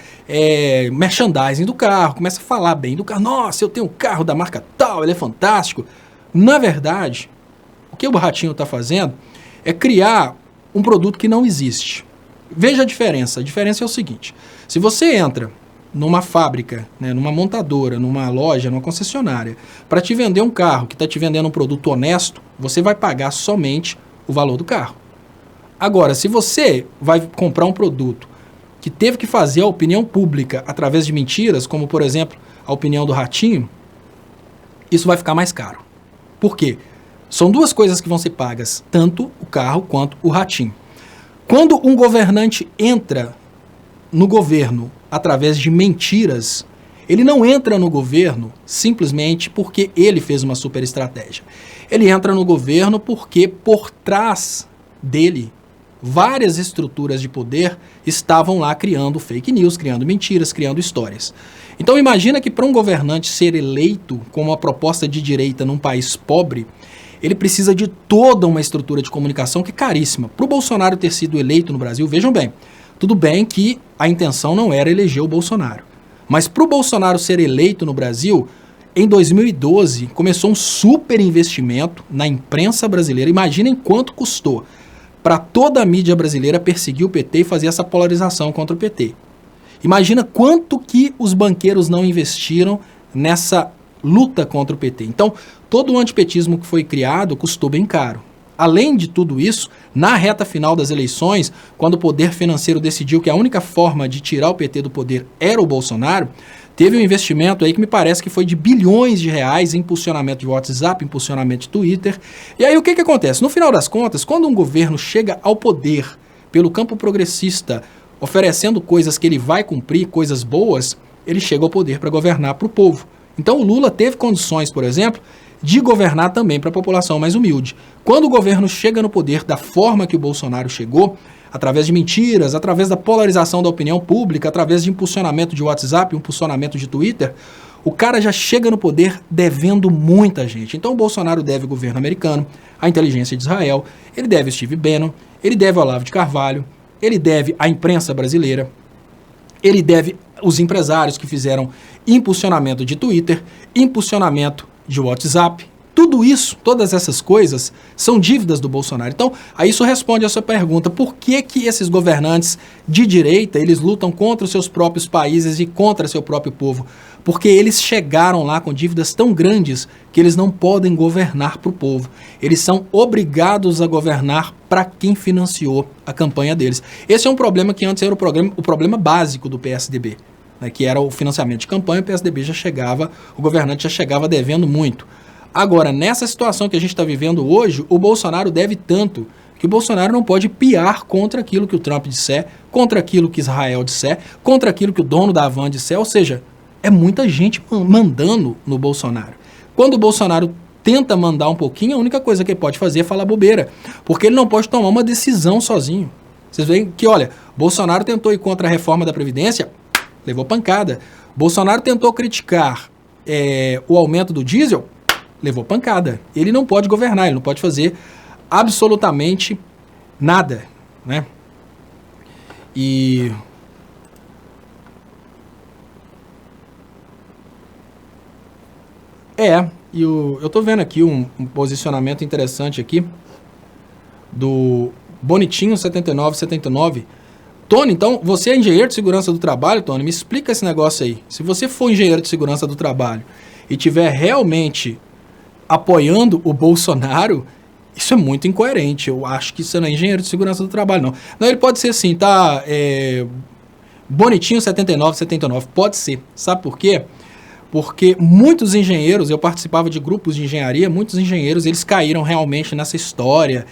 merchandising do carro, começa a falar bem do carro. Nossa, eu tenho um carro da marca tal, ele é fantástico. Na verdade, o que o Ratinho está fazendo é criar um produto que não existe. Veja a diferença. A diferença é o seguinte. Se você entra numa fábrica, né, numa montadora, numa loja, numa concessionária, para te vender um carro que está te vendendo um produto honesto, você vai pagar somente o valor do carro. Agora, se você vai comprar um produto que teve que fazer a opinião pública através de mentiras, como, por exemplo, a opinião do Ratinho, isso vai ficar mais caro. Por quê? São duas coisas que vão ser pagas, tanto o carro quanto o Ratinho. Quando um governante entra no governo através de mentiras, ele não entra no governo simplesmente porque ele fez uma super estratégia. Ele entra no governo porque por trás dele, várias estruturas de poder estavam lá criando fake news, criando mentiras, criando histórias. Então imagina que para um governante ser eleito com uma proposta de direita num país pobre, ele precisa de toda uma estrutura de comunicação que é caríssima. Para o Bolsonaro ter sido eleito no Brasil, vejam bem, tudo bem que a intenção não era eleger o Bolsonaro. Mas para o Bolsonaro ser eleito no Brasil, em 2012, começou um super investimento na imprensa brasileira. Imaginem quanto custou para toda a mídia brasileira perseguir o PT e fazer essa polarização contra o PT. Imagina quanto que os banqueiros não investiram nessa luta contra o PT. Então, todo o antipetismo que foi criado custou bem caro. Além de tudo isso, na reta final das eleições, quando o poder financeiro decidiu que a única forma de tirar o PT do poder era o Bolsonaro, teve um investimento aí que me parece que foi de bilhões de reais em impulsionamento de WhatsApp, impulsionamento de Twitter. E aí o que acontece? No final das contas, quando um governo chega ao poder pelo campo progressista, oferecendo coisas que ele vai cumprir, coisas boas, ele chega ao poder para governar para o povo. Então o Lula teve condições, por exemplo, de governar também para a população mais humilde. Quando o governo chega no poder da forma que o Bolsonaro chegou, através de mentiras, através da polarização da opinião pública, através de impulsionamento de WhatsApp, impulsionamento de Twitter, o cara já chega no poder devendo muita gente. Então o Bolsonaro deve o governo americano, a inteligência de Israel, ele deve Steve Bannon, ele deve ao Olavo de Carvalho, ele deve à imprensa brasileira, ele deve os empresários que fizeram impulsionamento de Twitter, impulsionamento de WhatsApp. Tudo isso, todas essas coisas, são dívidas do Bolsonaro. Então, aí isso responde a sua pergunta. Por que que esses governantes de direita, eles lutam contra os seus próprios países e contra seu próprio povo? Porque eles chegaram lá com dívidas tão grandes que eles não podem governar para o povo. Eles são obrigados a governar para quem financiou a campanha deles. Esse é um problema que antes era o problema básico do PSDB, né, que era o financiamento de campanha. O PSDB já chegava, o governante já chegava devendo muito. Agora, nessa situação que a gente está vivendo hoje, o Bolsonaro deve tanto que o Bolsonaro não pode piar contra aquilo que o Trump disser, contra aquilo que Israel disser, contra aquilo que o dono da Havan disser, ou seja, é muita gente mandando no Bolsonaro. Quando o Bolsonaro tenta mandar um pouquinho, a única coisa que ele pode fazer é falar bobeira, porque ele não pode tomar uma decisão sozinho. Vocês veem que, olha, Bolsonaro tentou ir contra a reforma da Previdência, levou pancada. Bolsonaro tentou criticar o aumento do diesel, levou pancada. Ele não pode governar, ele não pode fazer absolutamente nada, né? E eu tô vendo aqui um posicionamento interessante aqui do Bonitinho 7979. Tony, então, você é engenheiro de segurança do trabalho, Tony? Me explica esse negócio aí. Se você for engenheiro de segurança do trabalho e tiver realmente apoiando o Bolsonaro, isso é muito incoerente. Eu acho que você não é engenheiro de segurança do trabalho, não. Não, ele pode ser assim, tá? Bonitinho 7979, pode ser. Sabe por quê? Porque muitos engenheiros, eu participava de grupos de engenharia, muitos engenheiros, eles caíram realmente nessa história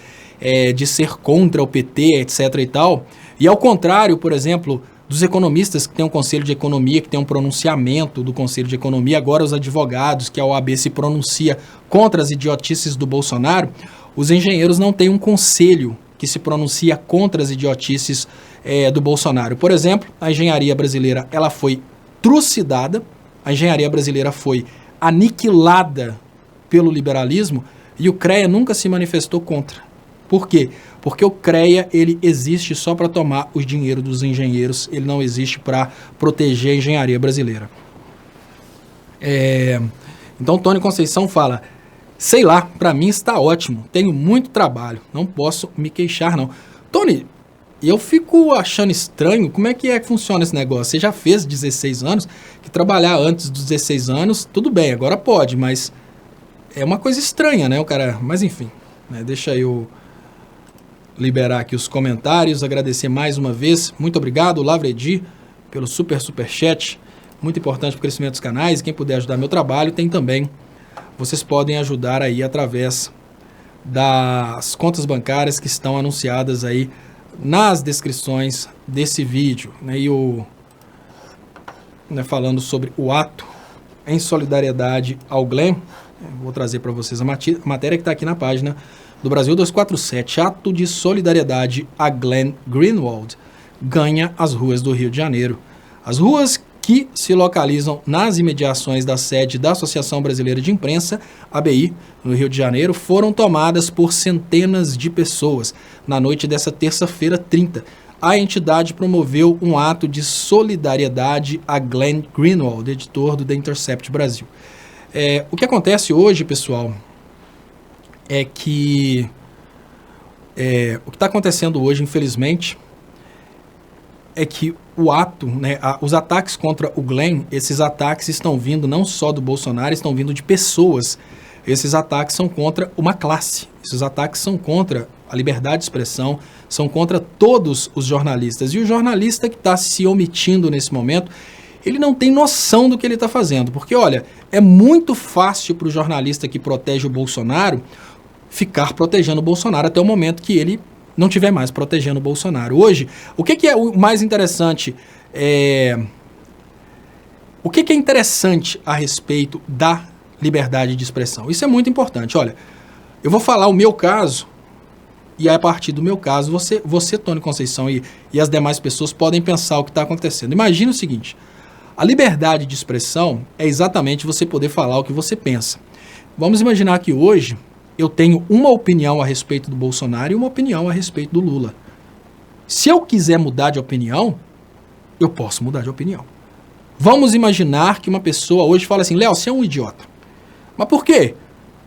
de ser contra o PT, etc. e tal. E ao contrário, por exemplo, dos economistas que tem um conselho de economia, que tem um pronunciamento do conselho de economia, agora os advogados, que a OAB se pronuncia contra as idiotices do Bolsonaro, os engenheiros não têm um conselho que se pronuncia contra as idiotices do Bolsonaro. Por exemplo, a engenharia brasileira, ela foi trucidada, a engenharia brasileira foi aniquilada pelo liberalismo e o CREA nunca se manifestou contra. Por quê? Porque o CREA, ele existe só para tomar o dinheiro dos engenheiros, ele não existe para proteger a engenharia brasileira. Então, Tony Conceição fala, sei lá, para mim está ótimo, tenho muito trabalho, não posso me queixar não. Tony, eu fico achando estranho, como é que funciona esse negócio? Você já fez 16 anos, que trabalhar antes dos 16 anos, tudo bem, agora pode, mas é uma coisa estranha, né, o cara, mas enfim, né, deixa eu liberar aqui os comentários, agradecer mais uma vez, muito obrigado, Lavredi, pelo superchat, muito importante para o crescimento dos canais, quem puder ajudar meu trabalho, tem também, vocês podem ajudar aí através das contas bancárias que estão anunciadas aí nas descrições desse vídeo, né, falando sobre o ato em solidariedade ao Glenn, vou trazer para vocês a matéria que está aqui na página do Brasil 247, ato de solidariedade a Glenn Greenwald, ganha as ruas do Rio de Janeiro. As ruas que se localizam nas imediações da sede da Associação Brasileira de Imprensa, ABI, no Rio de Janeiro, foram tomadas por centenas de pessoas na noite dessa terça-feira 30. a entidade promoveu um ato de solidariedade a Glenn Greenwald, editor do The Intercept Brasil. O que acontece hoje, pessoal, é que o que está acontecendo hoje, infelizmente, é que o ato, né, os ataques contra o Glenn, esses ataques estão vindo não só do Bolsonaro, estão vindo de pessoas. Esses ataques são contra uma classe, esses ataques são contra a liberdade de expressão, são contra todos os jornalistas. E o jornalista que está se omitindo nesse momento, ele não tem noção do que ele está fazendo. Porque, olha, é muito fácil para o jornalista que protege o Bolsonaro ficar protegendo o Bolsonaro até o momento que ele não estiver mais protegendo o Bolsonaro. Hoje, o que é o mais interessante? O que é interessante a respeito da liberdade de expressão? Isso é muito importante. Olha, eu vou falar o meu caso, e a partir do meu caso, você Tony Conceição e as demais pessoas podem pensar o que está acontecendo. Imagina o seguinte, a liberdade de expressão é exatamente você poder falar o que você pensa. Vamos imaginar que hoje eu tenho uma opinião a respeito do Bolsonaro e uma opinião a respeito do Lula. Se eu quiser mudar de opinião, eu posso mudar de opinião. Vamos imaginar que uma pessoa hoje fala assim, Léo, você é um idiota. Mas por quê?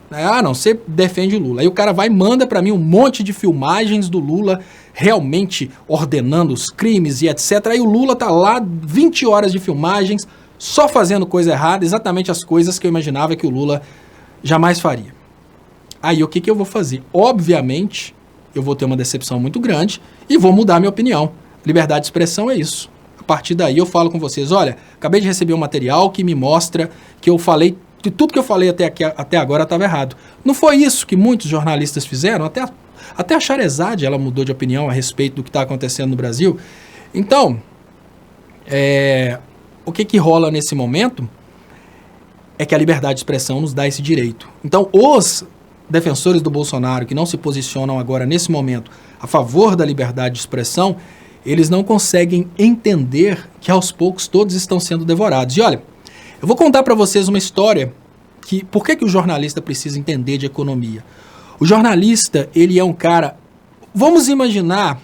Ah, não, você defende o Lula. Aí o cara vai e manda para mim um monte de filmagens do Lula realmente ordenando os crimes e etc. Aí o Lula tá lá, 20 horas de filmagens, só fazendo coisa errada, exatamente as coisas que eu imaginava que o Lula jamais faria. Aí o que eu vou fazer? Obviamente, eu vou ter uma decepção muito grande e vou mudar minha opinião. Liberdade de expressão é isso. A partir daí eu falo com vocês, olha, acabei de receber um material que me mostra que eu falei que tudo que eu falei até agora estava errado. Não foi isso que muitos jornalistas fizeram? Até a Charizard, ela mudou de opinião a respeito do que está acontecendo no Brasil. Então, o que rola nesse momento é que a liberdade de expressão nos dá esse direito. Então, os defensores do Bolsonaro que não se posicionam agora, nesse momento, a favor da liberdade de expressão, eles não conseguem entender que aos poucos todos estão sendo devorados. E olha, eu vou contar para vocês uma história que... Por que o jornalista precisa entender de economia? O jornalista, ele é um cara... Vamos imaginar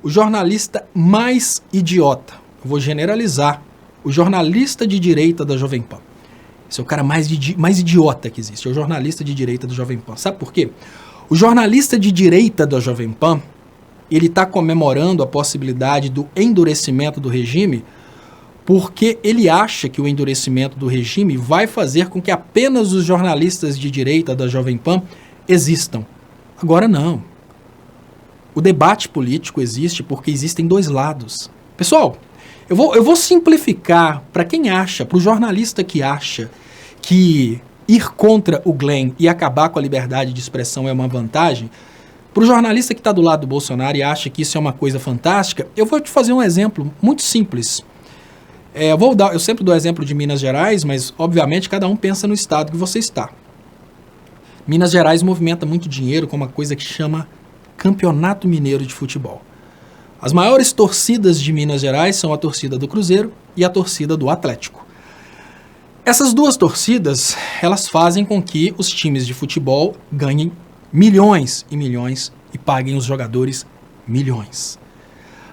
o jornalista mais idiota. Eu vou generalizar. O jornalista de direita da Jovem Pan. Esse é o cara mais idiota que existe. É o jornalista de direita da Jovem Pan. Sabe por quê? O jornalista de direita da Jovem Pan, ele está comemorando a possibilidade do endurecimento do regime porque ele acha que o endurecimento do regime vai fazer com que apenas os jornalistas de direita da Jovem Pan existam. Agora não. O debate político existe porque existem dois lados. Pessoal, eu vou simplificar para quem acha, para o jornalista que acha que ir contra o Glenn e acabar com a liberdade de expressão é uma vantagem. Para o jornalista que está do lado do Bolsonaro e acha que isso é uma coisa fantástica, eu vou te fazer um exemplo muito simples. Eu sempre dou exemplo de Minas Gerais, mas obviamente cada um pensa no estado que você está. Minas Gerais movimenta muito dinheiro com uma coisa que chama Campeonato Mineiro de Futebol. As maiores torcidas de Minas Gerais são a torcida do Cruzeiro e a torcida do Atlético. Essas duas torcidas, elas fazem com que os times de futebol ganhem milhões e milhões e paguem os jogadores milhões.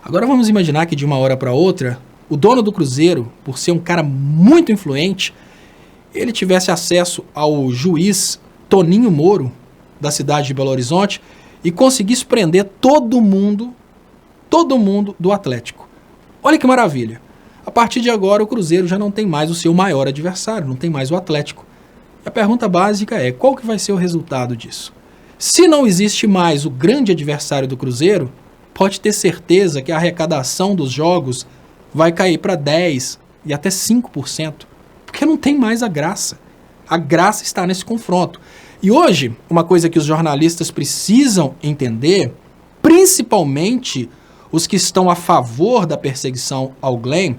Agora vamos imaginar que de uma hora para outra, o dono do Cruzeiro, por ser um cara muito influente, ele tivesse acesso ao juiz Toninho Moro, da cidade de Belo Horizonte, e conseguisse prender todo mundo do Atlético. Olha que maravilha. A partir de agora, o Cruzeiro já não tem mais o seu maior adversário, não tem mais o Atlético. E a pergunta básica é, qual que vai ser o resultado disso? Se não existe mais o grande adversário do Cruzeiro, pode ter certeza que a arrecadação dos jogos vai cair para 10% e até 5%, porque não tem mais a graça. A graça está nesse confronto. E hoje, uma coisa que os jornalistas precisam entender, principalmente os que estão a favor da perseguição ao Glenn,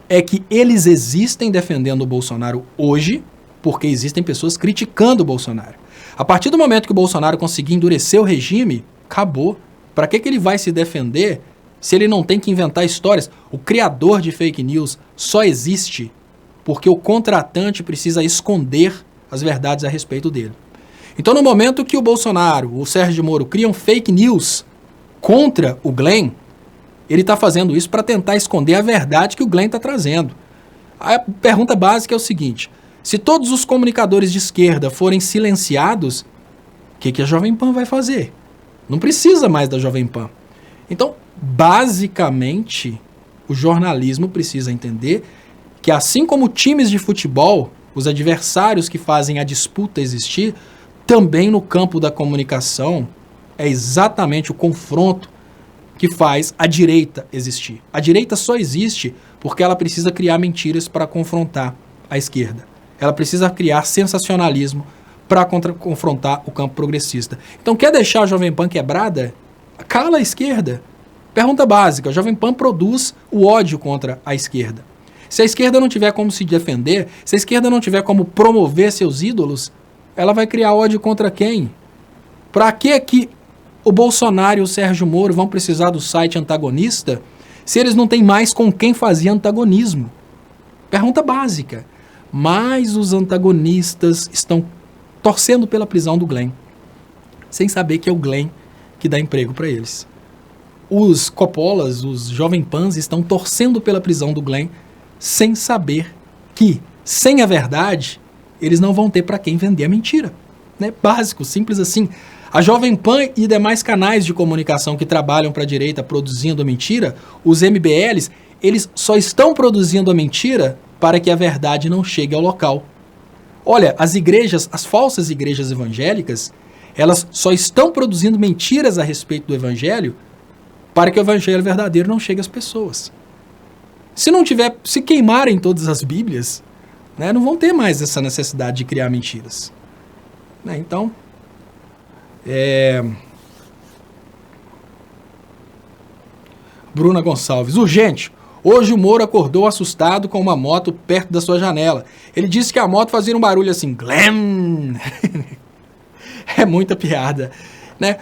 é que eles existem defendendo o Bolsonaro hoje, porque existem pessoas criticando o Bolsonaro. A partir do momento que o Bolsonaro conseguir endurecer o regime, acabou. Para que ele vai se defender se ele não tem que inventar histórias? O criador de fake news só existe porque o contratante precisa esconder as verdades a respeito dele. Então, no momento que o Bolsonaro, o Sérgio Moro, criam fake news contra o Glenn, Ele está fazendo isso para tentar esconder a verdade que o Glenn está trazendo. A pergunta básica é o seguinte: se todos os comunicadores de esquerda forem silenciados, o que a Jovem Pan vai fazer? Não precisa mais da Jovem Pan. Então, basicamente, o jornalismo precisa entender que, assim como times de futebol, os adversários que fazem a disputa existir, também no campo da comunicação é exatamente o confronto que faz a direita existir. A direita só existe porque ela precisa criar mentiras para confrontar a esquerda. Ela precisa criar sensacionalismo para confrontar o campo progressista. Então, quer deixar a Jovem Pan quebrada? Cala a esquerda. Pergunta básica: a Jovem Pan produz o ódio contra a esquerda. Se a esquerda não tiver como se defender, se a esquerda não tiver como promover seus ídolos, ela vai criar ódio contra quem? Para que o Bolsonaro e o Sérgio Moro vão precisar do site antagonista se eles não têm mais com quem fazer antagonismo? Pergunta básica. Mas os antagonistas estão torcendo pela prisão do Glenn, sem saber que é o Glenn que dá emprego para eles. Os Coppolas, os Jovem Pans, estão torcendo pela prisão do Glenn, sem saber que, sem a verdade, eles não vão ter para quem vender a mentira. Né? Básico, simples assim. A Jovem Pan e demais canais de comunicação que trabalham para a direita produzindo a mentira, os MBLs, eles só estão produzindo a mentira para que a verdade não chegue ao local. Olha, as igrejas, as falsas igrejas evangélicas, elas só estão produzindo mentiras a respeito do evangelho para que o evangelho verdadeiro não chegue às pessoas. Se queimarem todas as Bíblias, né, não vão ter mais essa necessidade de criar mentiras. Né, então, Bruna Gonçalves, urgente. Hoje o Moro acordou assustado com uma moto perto da sua janela. Ele disse que a moto fazia um barulho assim, glam. É muita piada, né?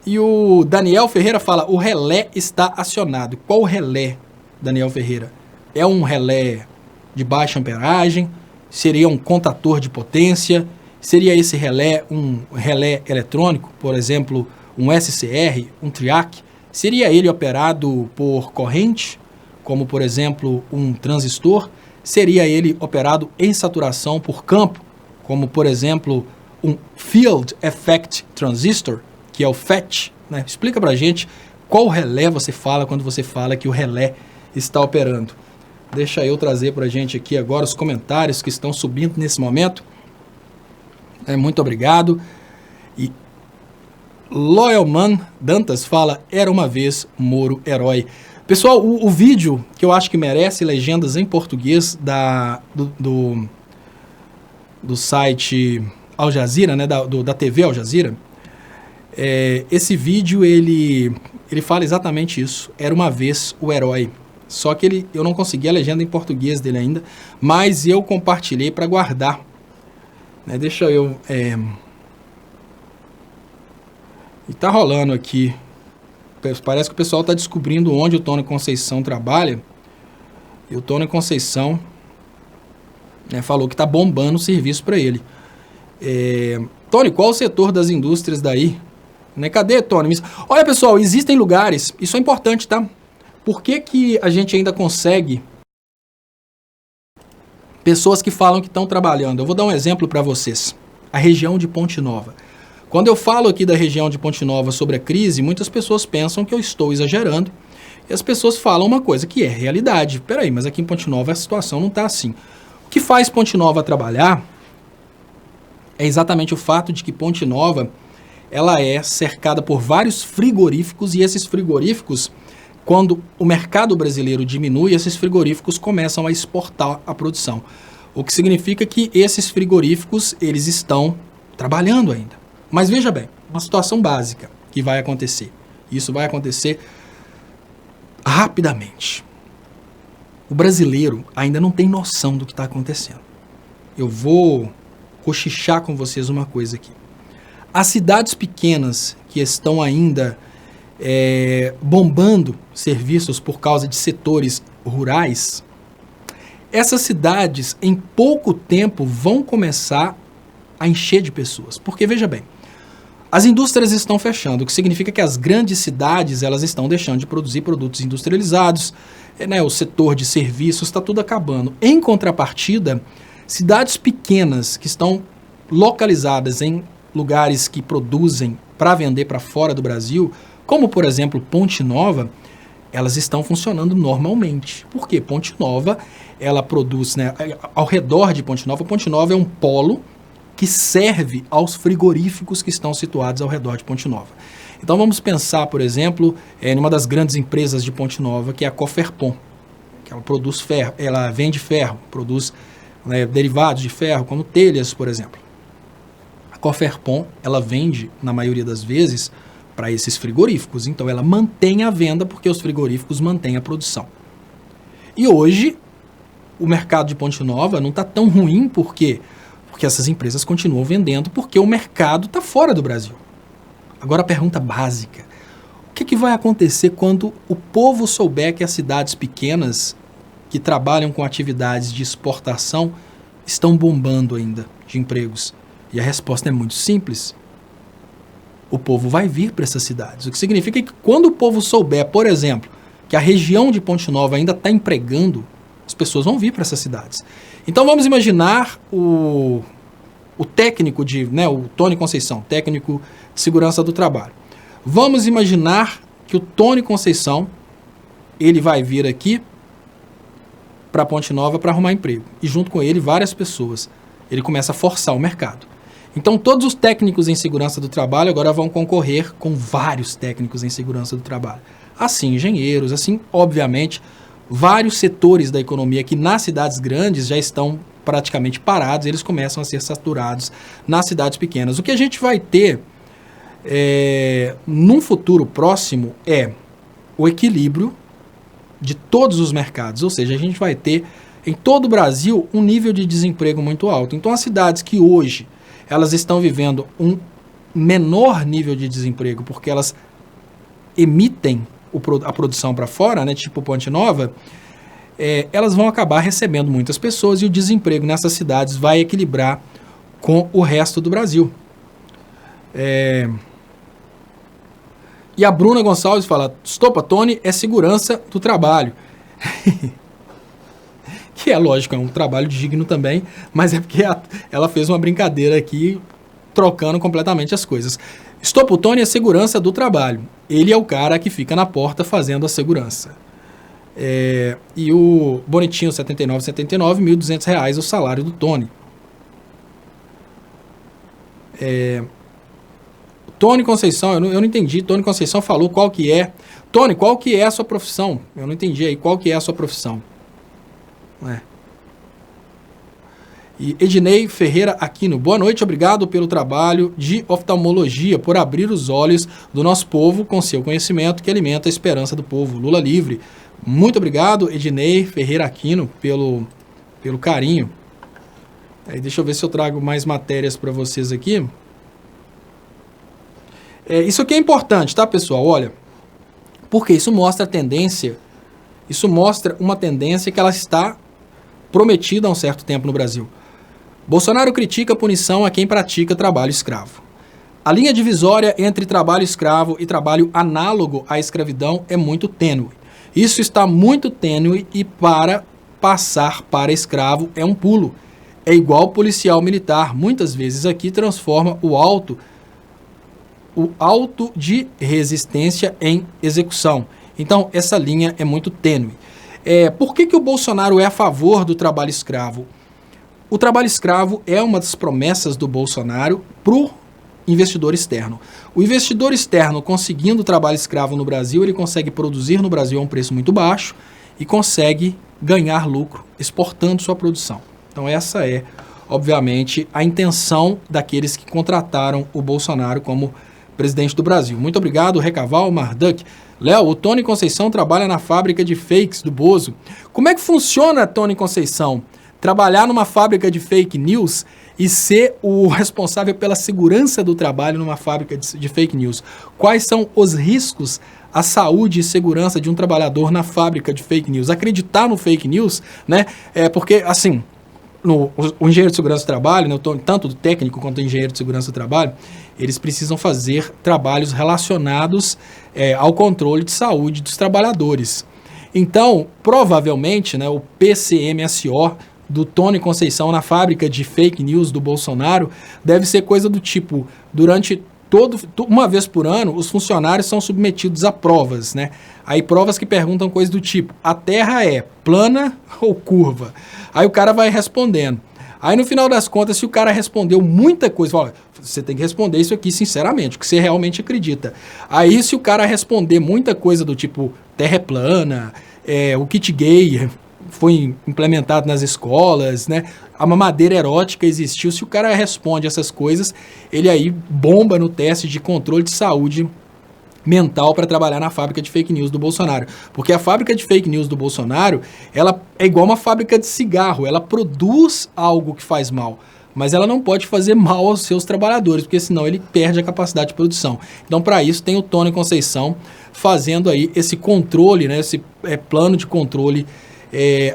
E o Daniel Ferreira fala, o relé está acionado. Qual relé, Daniel Ferreira? É um relé de baixa amperagem? Seria um contator de potência? Seria esse relé um relé eletrônico, por exemplo, um SCR, um TRIAC? Seria ele operado por corrente, como por exemplo um transistor? Seria ele operado em saturação por campo, como por exemplo um Field Effect Transistor, que é o FET? Né? Explica pra gente qual relé você fala quando você fala que o relé está operando. Deixa eu trazer pra gente aqui agora os comentários que estão subindo nesse momento. Muito obrigado. E Loyalman Dantas fala, era uma vez Moro herói. Pessoal, o vídeo que eu acho que merece legendas em português do site Al Jazeera, né, da TV Al Jazeera, esse vídeo ele fala exatamente isso. Era uma vez o herói. Só que eu não consegui a legenda em português dele ainda, mas eu compartilhei para guardar. Né, deixa eu... E tá rolando aqui. Parece que o pessoal tá descobrindo onde o Tony Conceição trabalha. E o Tony Conceição, né, falou que tá bombando o serviço para ele. Tony, qual o setor das indústrias daí? Né, cadê, Tony? Olha, pessoal, existem lugares, isso é importante, tá? Por que a gente ainda consegue pessoas que falam que estão trabalhando? Eu vou dar um exemplo para vocês. A região de Ponte Nova. Quando eu falo aqui da região de Ponte Nova sobre a crise, muitas pessoas pensam que eu estou exagerando. E as pessoas falam uma coisa que é realidade. Peraí, mas aqui em Ponte Nova a situação não está assim. O que faz Ponte Nova trabalhar é exatamente o fato de que Ponte Nova ela é cercada por vários frigoríficos, e esses frigoríficos, quando o mercado brasileiro diminui, esses frigoríficos começam a exportar a produção. O que significa que esses frigoríficos eles estão trabalhando ainda. Mas veja bem, uma situação básica que vai acontecer. Isso vai acontecer rapidamente. O brasileiro ainda não tem noção do que está acontecendo. Eu vou cochichar com vocês uma coisa aqui. As cidades pequenas que estão ainda bombando serviços por causa de setores rurais, essas cidades em pouco tempo vão começar a encher de pessoas. Porque veja bem, As indústrias estão fechando, o que significa que as grandes cidades elas estão deixando de produzir produtos industrializados, né, o setor de serviços está tudo acabando. Em contrapartida, cidades pequenas que estão localizadas em lugares que produzem para vender para fora do Brasil, como por exemplo Ponte Nova, elas estão funcionando normalmente. Por quê? Ponte Nova, ela produz, né, ao redor de Ponte Nova é um polo que serve aos frigoríficos que estão situados ao redor de Ponte Nova. Então vamos pensar, por exemplo, em uma das grandes empresas de Ponte Nova, que é a Coferpon, que ela produz ferro, ela vende ferro, produz, né, derivados de ferro, como telhas, por exemplo. A Coferpon, ela vende, na maioria das vezes, para esses frigoríficos. Então ela mantém a venda porque os frigoríficos mantêm a produção. E hoje, o mercado de Ponte Nova não está tão ruim, por quê? Porque essas empresas continuam vendendo porque o mercado está fora do Brasil. Agora a pergunta básica: o que vai acontecer quando o povo souber que as cidades pequenas que trabalham com atividades de exportação estão bombando ainda de empregos? E a resposta é muito simples. O povo vai vir para essas cidades. O que significa que quando o povo souber, por exemplo, que a região de Ponte Nova ainda está empregando, as pessoas vão vir para essas cidades. Então vamos imaginar o técnico o Tony Conceição, técnico de segurança do trabalho. Vamos imaginar que o Tony Conceição, ele vai vir aqui para Ponte Nova para arrumar emprego. E junto com ele várias pessoas. Ele começa a forçar o mercado. Então todos os técnicos em segurança do trabalho agora vão concorrer com vários técnicos em segurança do trabalho. Assim, engenheiros, assim, obviamente, vários setores da economia que nas cidades grandes já estão praticamente parados, eles começam a ser saturados nas cidades pequenas. O que a gente vai ter num futuro próximo é o equilíbrio de todos os mercados, ou seja, a gente vai ter em todo o Brasil um nível de desemprego muito alto. Então as cidades que hoje elas estão vivendo um menor nível de desemprego porque elas emitem a produção para fora, né, tipo Ponte Nova, elas vão acabar recebendo muitas pessoas e o desemprego nessas cidades vai equilibrar com o resto do Brasil. E a Bruna Gonçalves fala: Estopa, Tony é segurança do trabalho. Que é lógico, é um trabalho digno também, mas é porque ela fez uma brincadeira aqui, trocando completamente as coisas. Estopa, Tony é segurança do trabalho. Ele é o cara que fica na porta fazendo a segurança. E o Bonitinho 79,79, R$ 1.200 o salário do Tony. Tony Conceição, eu não entendi. Tony Conceição falou qual que é. Tony, qual que é a sua profissão? Eu não entendi aí qual que é a sua profissão. E Ednei Ferreira Aquino, boa noite, obrigado pelo trabalho de oftalmologia, por abrir os olhos do nosso povo com seu conhecimento que alimenta a esperança do povo. Lula livre. Muito obrigado, Ednei Ferreira Aquino, pelo carinho. Deixa eu ver se eu trago mais matérias para vocês aqui. Isso aqui é importante, tá, pessoal? Olha, porque isso mostra a tendência, isso mostra uma tendência que ela está prometida há um certo tempo no Brasil. Bolsonaro critica a punição a quem pratica trabalho escravo. A linha divisória entre trabalho escravo e trabalho análogo à escravidão é muito tênue. Isso está muito tênue e para passar para escravo é um pulo. É igual policial militar. Muitas vezes aqui transforma o auto de resistência em execução. Então, essa linha é muito tênue. Por que o Bolsonaro é a favor do trabalho escravo? O trabalho escravo é uma das promessas do Bolsonaro para o investidor externo. O investidor externo, conseguindo trabalho escravo no Brasil, ele consegue produzir no Brasil a um preço muito baixo e consegue ganhar lucro exportando sua produção. Então essa é, obviamente, a intenção daqueles que contrataram o Bolsonaro como presidente do Brasil. Muito obrigado, Recaval, Marduk. Léo, o Tony Conceição trabalha na fábrica de fakes do Bozo. Como é que funciona, Tony Conceição? Trabalhar numa fábrica de fake news e ser o responsável pela segurança do trabalho numa fábrica de fake news. Quais são os riscos à saúde e segurança de um trabalhador na fábrica de fake news? Acreditar no fake news, né? Porque, assim, o engenheiro de segurança do trabalho, né, tanto o técnico quanto o engenheiro de segurança do trabalho, eles precisam fazer trabalhos relacionados ao controle de saúde dos trabalhadores. Então, provavelmente, né, o PCMSO do Tony Conceição na fábrica de fake news do Bolsonaro deve ser coisa do tipo, uma vez por ano, os funcionários são submetidos a provas, né? Aí provas que perguntam coisas do tipo, a Terra é plana ou curva? Aí o cara vai respondendo. Aí no final das contas, se o cara respondeu muita coisa, fala, você tem que responder isso aqui sinceramente, o que você realmente acredita. Aí se o cara responder muita coisa do tipo, Terra é plana, o kit gay foi implementado nas escolas, né? A mamadeira erótica existiu. Se o cara responde essas coisas, ele aí bomba no teste de controle de saúde mental para trabalhar na fábrica de fake news do Bolsonaro. Porque a fábrica de fake news do Bolsonaro, ela é igual uma fábrica de cigarro, ela produz algo que faz mal, mas ela não pode fazer mal aos seus trabalhadores, porque senão ele perde a capacidade de produção. Então, para isso, tem o Tony Conceição fazendo aí esse controle, né, esse plano de controle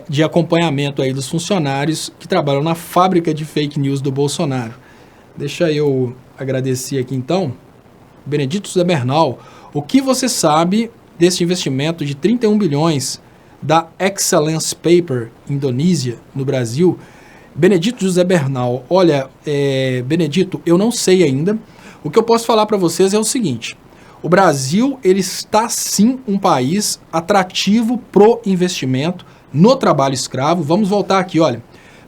de acompanhamento aí dos funcionários que trabalham na fábrica de fake news do Bolsonaro. Deixa eu agradecer aqui então. Benedito José Bernal, o que você sabe desse investimento de 31 bilhões da Excellence Paper Indonésia no Brasil? Benedito José Bernal, olha, Benedito, eu não sei ainda. O que eu posso falar para vocês é o seguinte, o Brasil, ele está sim um país atrativo pro investimento no trabalho escravo. Vamos voltar aqui, olha.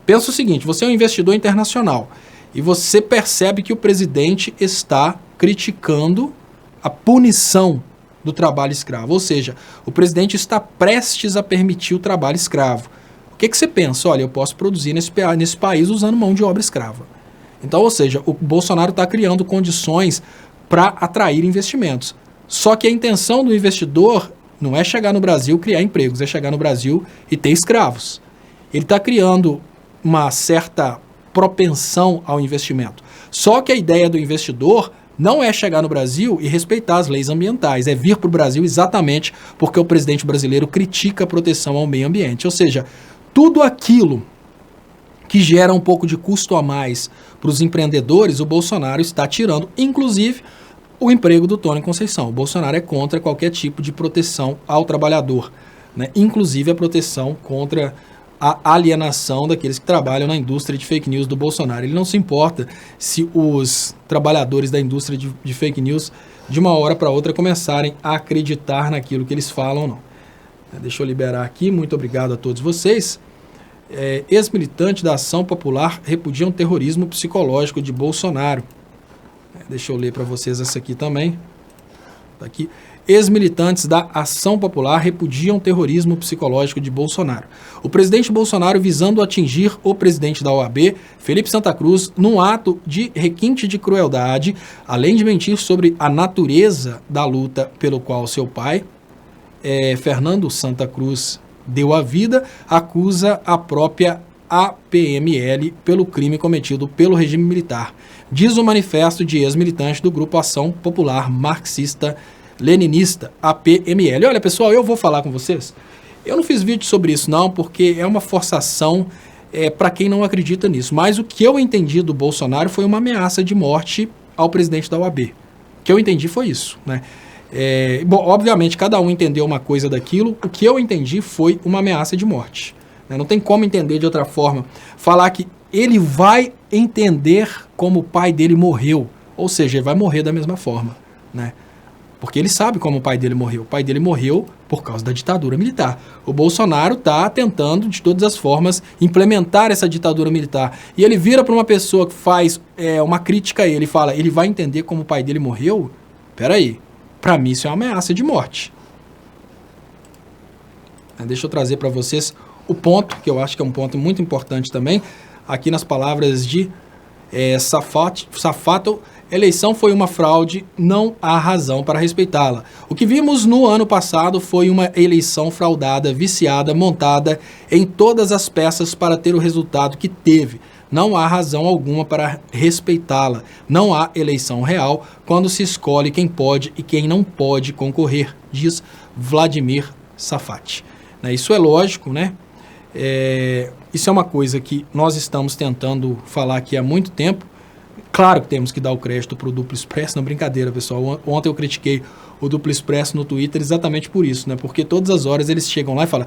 Pensa o seguinte, você é um investidor internacional e você percebe que o presidente está criticando a punição do trabalho escravo, ou seja, o presidente está prestes a permitir o trabalho escravo. O que você pensa? Olha, eu posso produzir nesse país usando mão de obra escrava. Então, ou seja, o Bolsonaro está criando condições para atrair investimentos. Só que a intenção do investidor não é chegar no Brasil, criar empregos, é chegar no Brasil e ter escravos. Ele está criando uma certa propensão ao investimento. Só que a ideia do investidor não é chegar no Brasil e respeitar as leis ambientais, é vir para o Brasil exatamente porque o presidente brasileiro critica a proteção ao meio ambiente. Ou seja, tudo aquilo que gera um pouco de custo a mais para os empreendedores, o Bolsonaro está tirando, inclusive o emprego do Tony Conceição. O Bolsonaro é contra qualquer tipo de proteção ao trabalhador, né? Inclusive a proteção contra a alienação daqueles que trabalham na indústria de fake news do Bolsonaro. Ele não se importa se os trabalhadores da indústria de fake news, de uma hora para outra, começarem a acreditar naquilo que eles falam ou não. Deixa eu liberar aqui, muito obrigado a todos vocês. Ex-militante da Ação Popular repudiam o terrorismo psicológico de Bolsonaro. Deixa eu ler para vocês essa aqui também. Tá aqui. Ex-militantes da Ação Popular repudiam o terrorismo psicológico de Bolsonaro. O presidente Bolsonaro, visando atingir o presidente da OAB, Felipe Santa Cruz, num ato de requinte de crueldade, além de mentir sobre a natureza da luta pelo qual seu pai, Fernando Santa Cruz, deu a vida, acusa a própria APML pelo crime cometido pelo regime militar. Diz o manifesto de ex-militante do Grupo Ação Popular Marxista-Leninista, APML. Olha, pessoal, eu vou falar com vocês. Eu não fiz vídeo sobre isso, não, porque é uma forçação para quem não acredita nisso. Mas o que eu entendi do Bolsonaro foi uma ameaça de morte ao presidente da OAB. O que eu entendi foi isso, né? Bom, obviamente, cada um entendeu uma coisa daquilo. O que eu entendi foi uma ameaça de morte. Não tem como entender de outra forma. Falar que ele vai entender como o pai dele morreu. Ou seja, ele vai morrer da mesma forma, né? Porque ele sabe como o pai dele morreu. O pai dele morreu por causa da ditadura militar. O Bolsonaro está tentando, de todas as formas, implementar essa ditadura militar. E ele vira para uma pessoa que faz uma crítica a ele e fala, ele vai entender como o pai dele morreu? Peraí, para mim isso é uma ameaça de morte. Deixa eu trazer para vocês o ponto, que eu acho que é um ponto muito importante também, aqui nas palavras de Safato, eleição foi uma fraude, não há razão para respeitá-la. O que vimos no ano passado foi uma eleição fraudada, viciada, montada em todas as peças para ter o resultado que teve. Não há razão alguma para respeitá-la. Não há eleição real quando se escolhe quem pode e quem não pode concorrer, diz Vladimir Safat. Isso é lógico, né? Isso é uma coisa que nós estamos tentando falar aqui há muito tempo. Claro que temos que dar o crédito para o Duplo Expresso, não, brincadeira, pessoal. Ontem eu critiquei o Duplo Expresso no Twitter exatamente por isso, né? Porque todas as horas eles chegam lá e falam,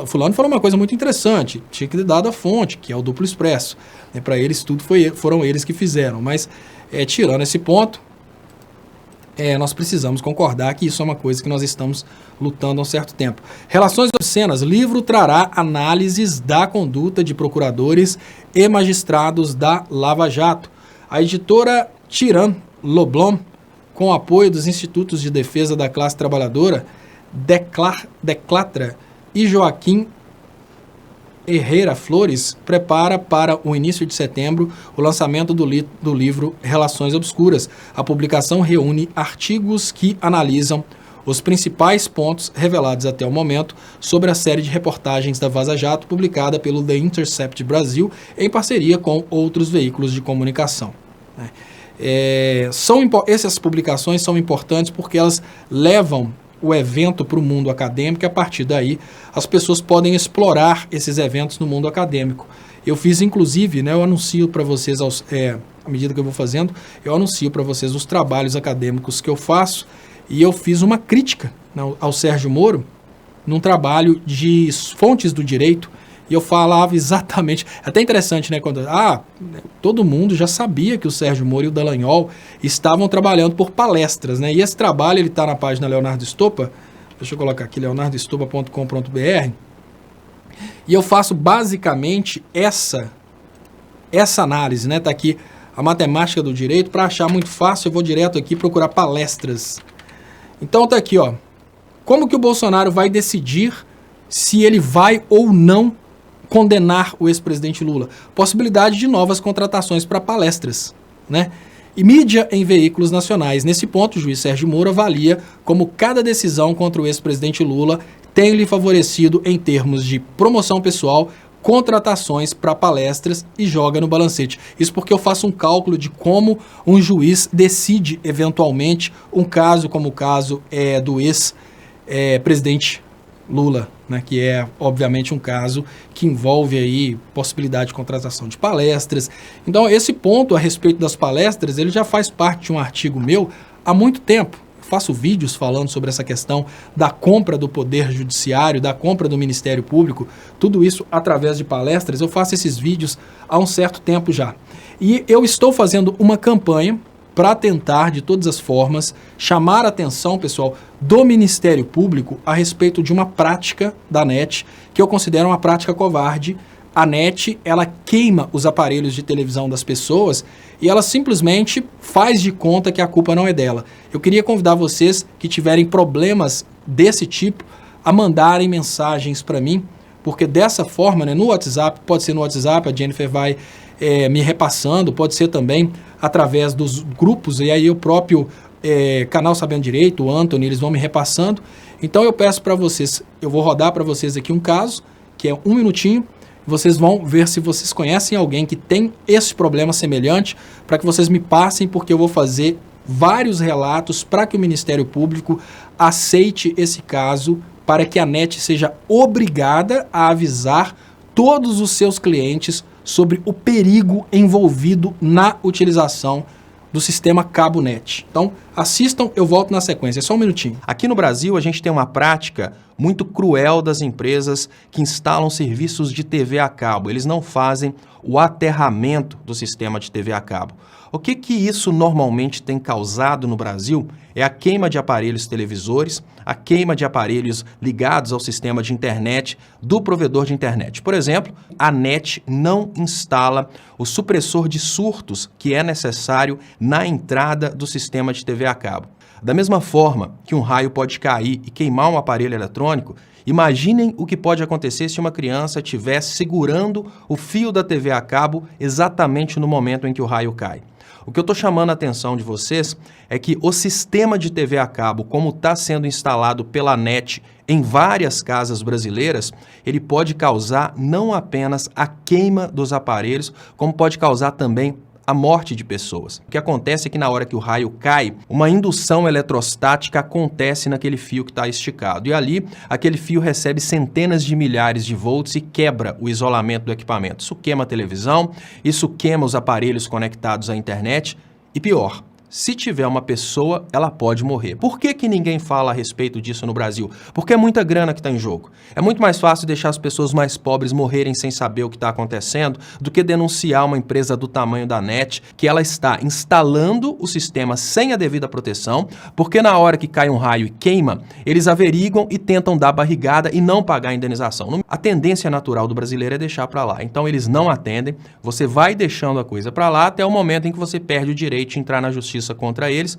fulano falou uma coisa muito interessante, tinha que ter dado a fonte, que é o Duplo Expresso. Para eles tudo foram eles que fizeram, mas tirando esse ponto, nós precisamos concordar que isso é uma coisa que nós estamos lutando há um certo tempo. Relações obscenas. Livro trará análises da conduta de procuradores e magistrados da Lava Jato. A editora Tirant Leblon, com apoio dos Institutos de Defesa da Classe Trabalhadora, Declatra e Joaquim Herrera Flores, prepara para o início de setembro o lançamento do livro Relações Obscuras. A publicação reúne artigos que analisam os principais pontos revelados até o momento sobre a série de reportagens da Vaza Jato publicada pelo The Intercept Brasil em parceria com outros veículos de comunicação. Essas publicações são importantes porque elas levam o evento para o mundo acadêmico e a partir daí as pessoas podem explorar esses eventos no mundo acadêmico. Eu fiz inclusive, eu anuncio para vocês, à medida que eu vou fazendo, eu anuncio para vocês os trabalhos acadêmicos que eu faço e eu fiz uma crítica ao Sérgio Moro num trabalho de fontes do direito e eu falava exatamente, até interessante, quando todo mundo já sabia que o Sérgio Moro e o Dallagnol estavam trabalhando por palestras, e esse trabalho ele está na página Leonardo Stoppa, deixa eu colocar aqui, leonardoestoppa.com.br, e eu faço basicamente essa análise, tá aqui a matemática do direito, para achar muito fácil eu vou direto aqui procurar palestras. Então tá aqui, como que o Bolsonaro vai decidir se ele vai ou não condenar o ex-presidente Lula? Possibilidade de novas contratações para palestras, E mídia em veículos nacionais. Nesse ponto, o juiz Sérgio Moro avalia como cada decisão contra o ex-presidente Lula tem lhe favorecido em termos de promoção pessoal, contratações para palestras e joga no balancete. Isso porque eu faço um cálculo de como um juiz decide eventualmente um caso como o caso do ex-presidente Lula, que é obviamente um caso que envolve aí possibilidade de contratação de palestras. Então esse ponto a respeito das palestras, ele já faz parte de um artigo meu há muito tempo. Eu faço vídeos falando sobre essa questão da compra do poder judiciário, da compra do Ministério Público, tudo isso através de palestras. Eu faço esses vídeos há um certo tempo já. E eu estou fazendo uma campanha para tentar, de todas as formas, chamar a atenção, pessoal, do Ministério Público a respeito de uma prática da NET, que eu considero uma prática covarde. A NET, ela queima os aparelhos de televisão das pessoas e ela simplesmente faz de conta que a culpa não é dela. Eu queria convidar vocês que tiverem problemas desse tipo a mandarem mensagens para mim, porque dessa forma, no WhatsApp, pode ser no WhatsApp, a Jennifer vai me repassando, pode ser também através dos grupos, e aí o próprio canal Sabendo Direito, o Anthony, eles vão me repassando. Então eu peço para vocês, eu vou rodar para vocês aqui um caso, que é 1 minutinho, vocês vão ver se vocês conhecem alguém que tem esse problema semelhante, para que vocês me passem, porque eu vou fazer vários relatos para que o Ministério Público aceite esse caso, para que a NET seja obrigada a avisar todos os seus clientes sobre o perigo envolvido na utilização do sistema Cabo Net. Então, assistam, eu volto na sequência, só 1 minutinho. Aqui no Brasil, a gente tem uma prática muito cruel das empresas que instalam serviços de TV a cabo. Eles não fazem o aterramento do sistema de TV a cabo. O que isso normalmente tem causado no Brasil é a queima de aparelhos televisores, a queima de aparelhos ligados ao sistema de internet do provedor de internet. Por exemplo, a NET não instala o supressor de surtos que é necessário na entrada do sistema de TV a cabo. Da mesma forma que um raio pode cair e queimar um aparelho eletrônico, imaginem o que pode acontecer se uma criança estiver segurando o fio da TV a cabo exatamente no momento em que o raio cai. O que eu estou chamando a atenção de vocês é que o sistema de TV a cabo, como está sendo instalado pela NET em várias casas brasileiras, ele pode causar não apenas a queima dos aparelhos, como pode causar também a morte de pessoas. O que acontece é que na hora que o raio cai, uma indução eletrostática acontece naquele fio que está esticado. E ali, aquele fio recebe centenas de milhares de volts e quebra o isolamento do equipamento. Isso queima a televisão, isso queima os aparelhos conectados à internet e pior, se tiver uma pessoa, ela pode morrer. Por que que ninguém fala a respeito disso no Brasil? Porque é muita grana que está em jogo. É muito mais fácil deixar as pessoas mais pobres morrerem sem saber o que está acontecendo do que denunciar uma empresa do tamanho da NET que ela está instalando o sistema sem a devida proteção, porque na hora que cai um raio e queima, eles averiguam e tentam dar barrigada e não pagar a indenização. A tendência natural do brasileiro é deixar para lá. Então eles não atendem, você vai deixando a coisa para lá até o momento em que você perde o direito de entrar na justiça contra eles.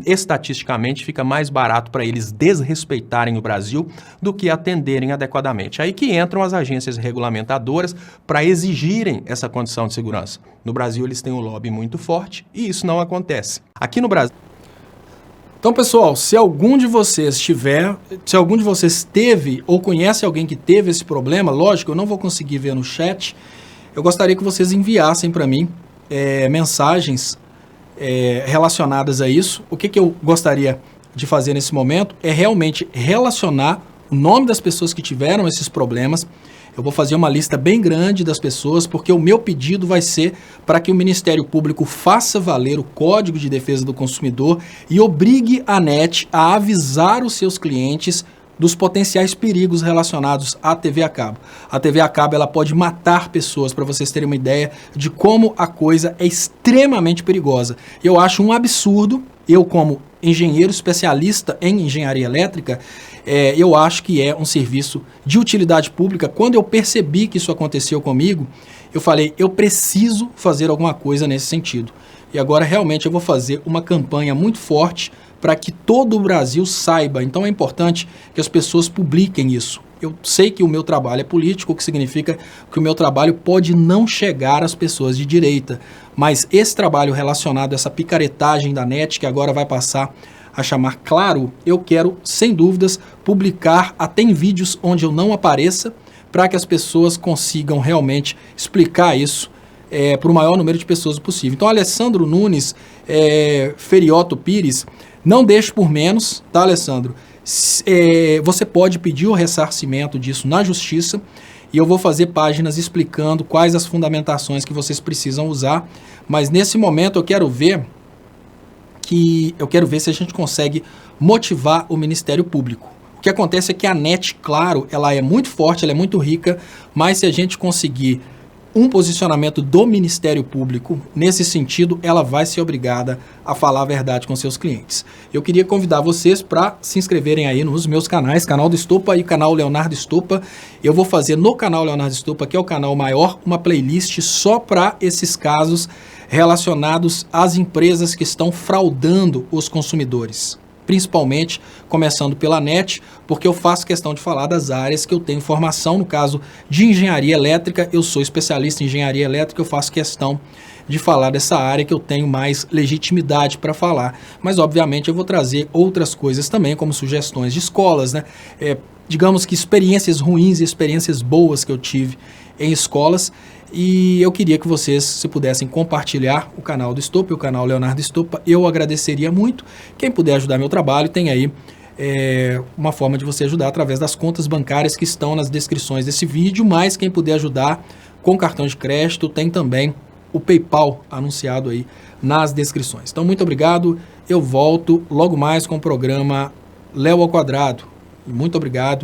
Estatisticamente fica mais barato para eles desrespeitarem o Brasil do que atenderem adequadamente. Aí que entram as agências regulamentadoras para exigirem essa condição de segurança. No Brasil eles têm um lobby muito forte e isso não acontece. Aqui no Brasil... Então, pessoal, se algum de vocês teve ou conhece alguém que teve esse problema, lógico, eu não vou conseguir ver no chat, eu gostaria que vocês enviassem para mim mensagens relacionadas a isso. O que eu gostaria de fazer nesse momento é realmente relacionar o nome das pessoas que tiveram esses problemas. Eu vou fazer uma lista bem grande das pessoas, porque o meu pedido vai ser para que o Ministério Público faça valer o Código de Defesa do Consumidor e obrigue a NET a avisar os seus clientes dos potenciais perigos relacionados à TV a cabo. A TV a cabo ela pode matar pessoas, para vocês terem uma ideia de como a coisa é extremamente perigosa. Eu acho um absurdo, eu como engenheiro especialista em engenharia elétrica, eu acho que é um serviço de utilidade pública. Quando eu percebi que isso aconteceu comigo, eu falei, eu preciso fazer alguma coisa nesse sentido. E agora realmente eu vou fazer uma campanha muito forte para que todo o Brasil saiba. Então é importante que as pessoas publiquem isso. Eu sei que o meu trabalho é político, o que significa que o meu trabalho pode não chegar às pessoas de direita, mas esse trabalho relacionado a essa picaretagem da NET, que agora vai passar a chamar Claro, eu quero, sem dúvidas, publicar até em vídeos onde eu não apareça, para que as pessoas consigam realmente explicar isso para o maior número de pessoas possível. Então, Alessandro Nunes, Ferioto Pires, não deixe por menos, tá, Alessandro? Você pode pedir o ressarcimento disso na justiça e eu vou fazer páginas explicando quais as fundamentações que vocês precisam usar, mas nesse momento eu quero ver se a gente consegue motivar o Ministério Público. O que acontece é que a NET, claro, ela é muito forte, ela é muito rica, mas se a gente conseguir um posicionamento do Ministério Público, nesse sentido, ela vai ser obrigada a falar a verdade com seus clientes. Eu queria convidar vocês para se inscreverem aí nos meus canais, canal do Estopa e canal Leonardo Estopa. Eu vou fazer no canal Leonardo Estopa, que é o canal maior, uma playlist só para esses casos relacionados às empresas que estão fraudando os consumidores. Principalmente começando pela NET, porque eu faço questão de falar das áreas que eu tenho formação. No caso de engenharia elétrica, eu sou especialista em engenharia elétrica, eu faço questão de falar dessa área que eu tenho mais legitimidade para falar. Mas, obviamente, eu vou trazer outras coisas também, como sugestões de escolas, né? Digamos que experiências ruins e experiências boas que eu tive em escolas. E eu queria que vocês, se pudessem compartilhar o canal do Estopa e o canal Leonardo Estopa, eu agradeceria muito. Quem puder ajudar meu trabalho, tem aí uma forma de você ajudar através das contas bancárias que estão nas descrições desse vídeo, mas quem puder ajudar com cartão de crédito, tem também o PayPal anunciado aí nas descrições. Então, muito obrigado. Eu volto logo mais com o programa Léo ao Quadrado. Muito obrigado.